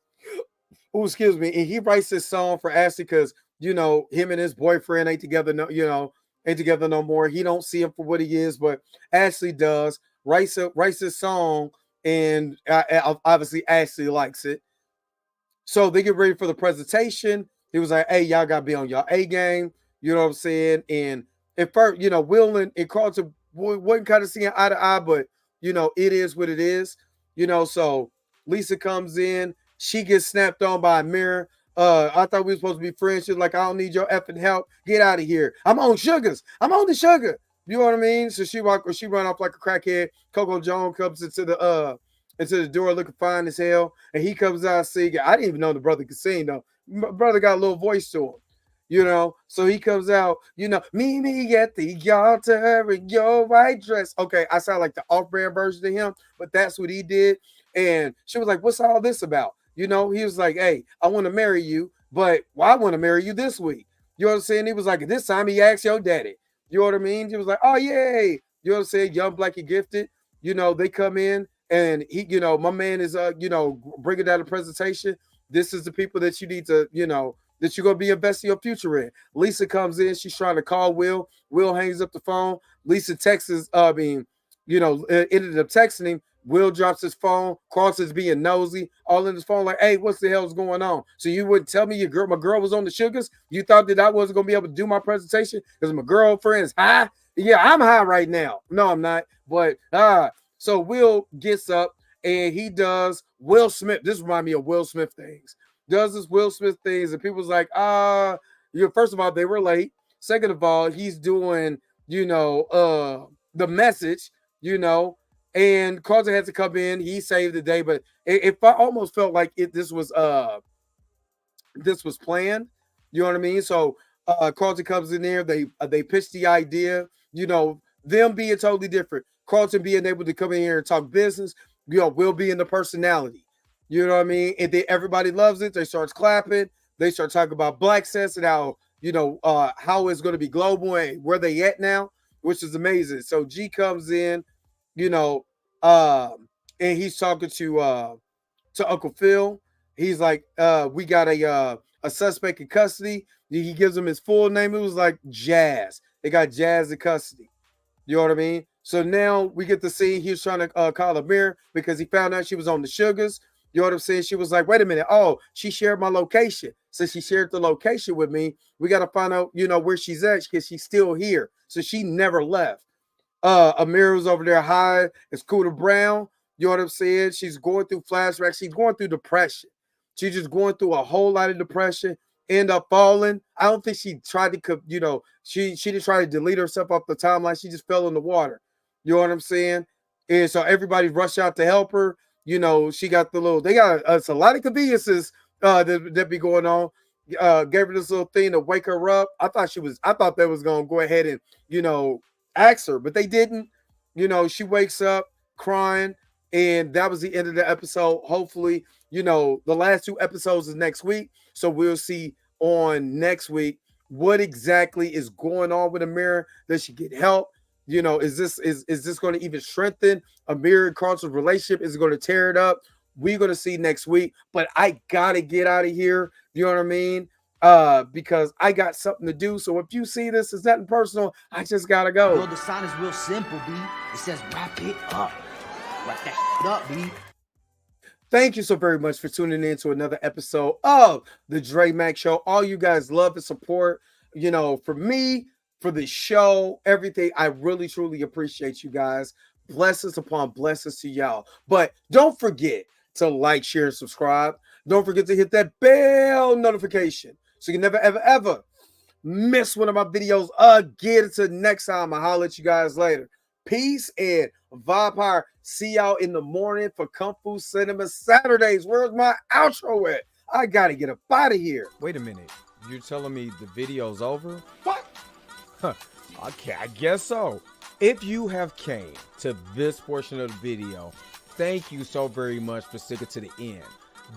Oh, excuse me. And he writes this song for Ashley because him and his boyfriend ain't together. No, ain't together no more. He don't see him for what he is, but Ashley does. Writes this song, and obviously Ashley likes it. So they get ready for the presentation. He was like, "Hey, y'all gotta be on y'all A game." You know what I'm saying? And at first, Will and Carlton wasn't kind of seeing eye to eye, but it is what it is. So Lisa comes in. She gets snapped on by a mirror. I thought we were supposed to be friends. She's like, I don't need your effing help. Get out of here. I'm on sugars. I'm on the sugar. You know what I mean? So she run off like a crackhead. Coco Jones comes into the door looking fine as hell. And he comes out singing. I didn't even know the brother could sing though. My brother got a little voice to him. So he comes out, meet me at the altar in your white dress. Okay, I sound like the off-brand version of him, but that's what he did. And she was like, what's all this about? He was like, hey, I want to marry you, but I want to marry you this week. You know what I'm saying? He was like, this time he asked your daddy. You know what I mean? He was like, oh, yay. You know what I'm saying? Young, black, and gifted. They come in and he, my man is, bringing down the presentation. This is the people that you need to, that you're going to be investing your future in. Lisa comes in. She's trying to call Will. Will hangs up the phone. Lisa texts, ended up texting him. Will drops his phone. Carlton's being nosy, all in his phone, like, hey, what's the hell's going on? So you wouldn't tell me my girl was on the sugars? You thought that I wasn't going to be able to do my presentation because my girlfriend is high? Yeah, I'm high right now. No, I'm not. But so Will gets up and he does Will Smith. This reminds me of Will Smith things. Does this Will Smith things, and people's like, first of all, they were late. Second of all, he's doing, the message, and Carlton had to come in. He saved the day, but it almost felt like this was planned. You know what I mean? So Carlton comes in there. They pitch the idea. Them being totally different. Carlton being able to come in here and talk business. Will being the personality. You know what I mean? And then everybody loves it. They start clapping. They start talking about Black Sense and how how it's going to be global and where they at now, which is amazing. So G comes in. And he's talking to Uncle Phil. He's like, we got a suspect in custody. He gives him his full name. It was like Jazz. They got Jazz in custody. You know what I mean? So now we get to see he was trying to call a mirror because he found out she was on the sugars. You know what I'm saying? She was like, wait a minute. Oh, she shared my location. So she shared the location with me. We got to find out, where she's at because she's still here. So she never left. Amira was over there high. It's Scooter Brown. You know what I'm saying? She's going through flashbacks. She's going through depression. She's just going through a whole lot of depression. End up falling. I don't think she tried to, she didn't try to delete herself off the timeline. She just fell in the water. You know what I'm saying? And so everybody rushed out to help her. She got they got a lot of conveniences that be going on. Gave her this little thing to wake her up. I thought they was gonna go ahead and, ask her, but they didn't. She wakes up crying, and that was the end of the episode. Hopefully, the last 2 episodes is next week, so we'll see on next week what exactly is going on with Amira. Does she get help? Is this going to even strengthen Amira and Carlton's relationship? Is it going to tear it up? We're going to see next week, but I gotta get out of here. You know what I mean? because I got something to do. So if you see this, it's nothing personal. I just gotta go. Yo, the sign is real simple, B. It says wrap it up. Wrap that up, B. Thank you so very much for tuning in to another episode of the Dre Mac Show. All you guys love and support, you know, for me, for the show, everything. I really, truly appreciate you guys. Blessings upon blessings to y'all. But don't forget to like, share, and subscribe. Don't forget to hit that bell notification so you can never, ever, ever miss one of my videos again. Until next time, I'll holler at you guys later. Peace and vibe power. See y'all in the morning for Kung Fu Cinema Saturdays. Where's my outro at? I gotta get up out of here. Wait a minute. You're telling me the video's over? What? Huh. Okay, I guess so. If you have came to this portion of the video, thank you so very much for sticking to the end.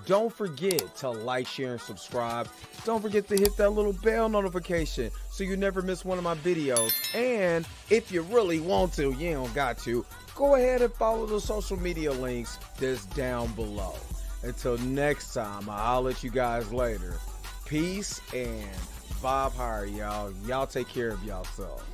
Don't forget to like, share, and subscribe. Don't forget to hit that little bell notification so you never miss one of my videos. And if you really want to, you don't got to, go ahead and follow the social media links that's down below. Until next time, I'll let you guys later. Peace and vibe higher, y'all. Y'all take care of yourself.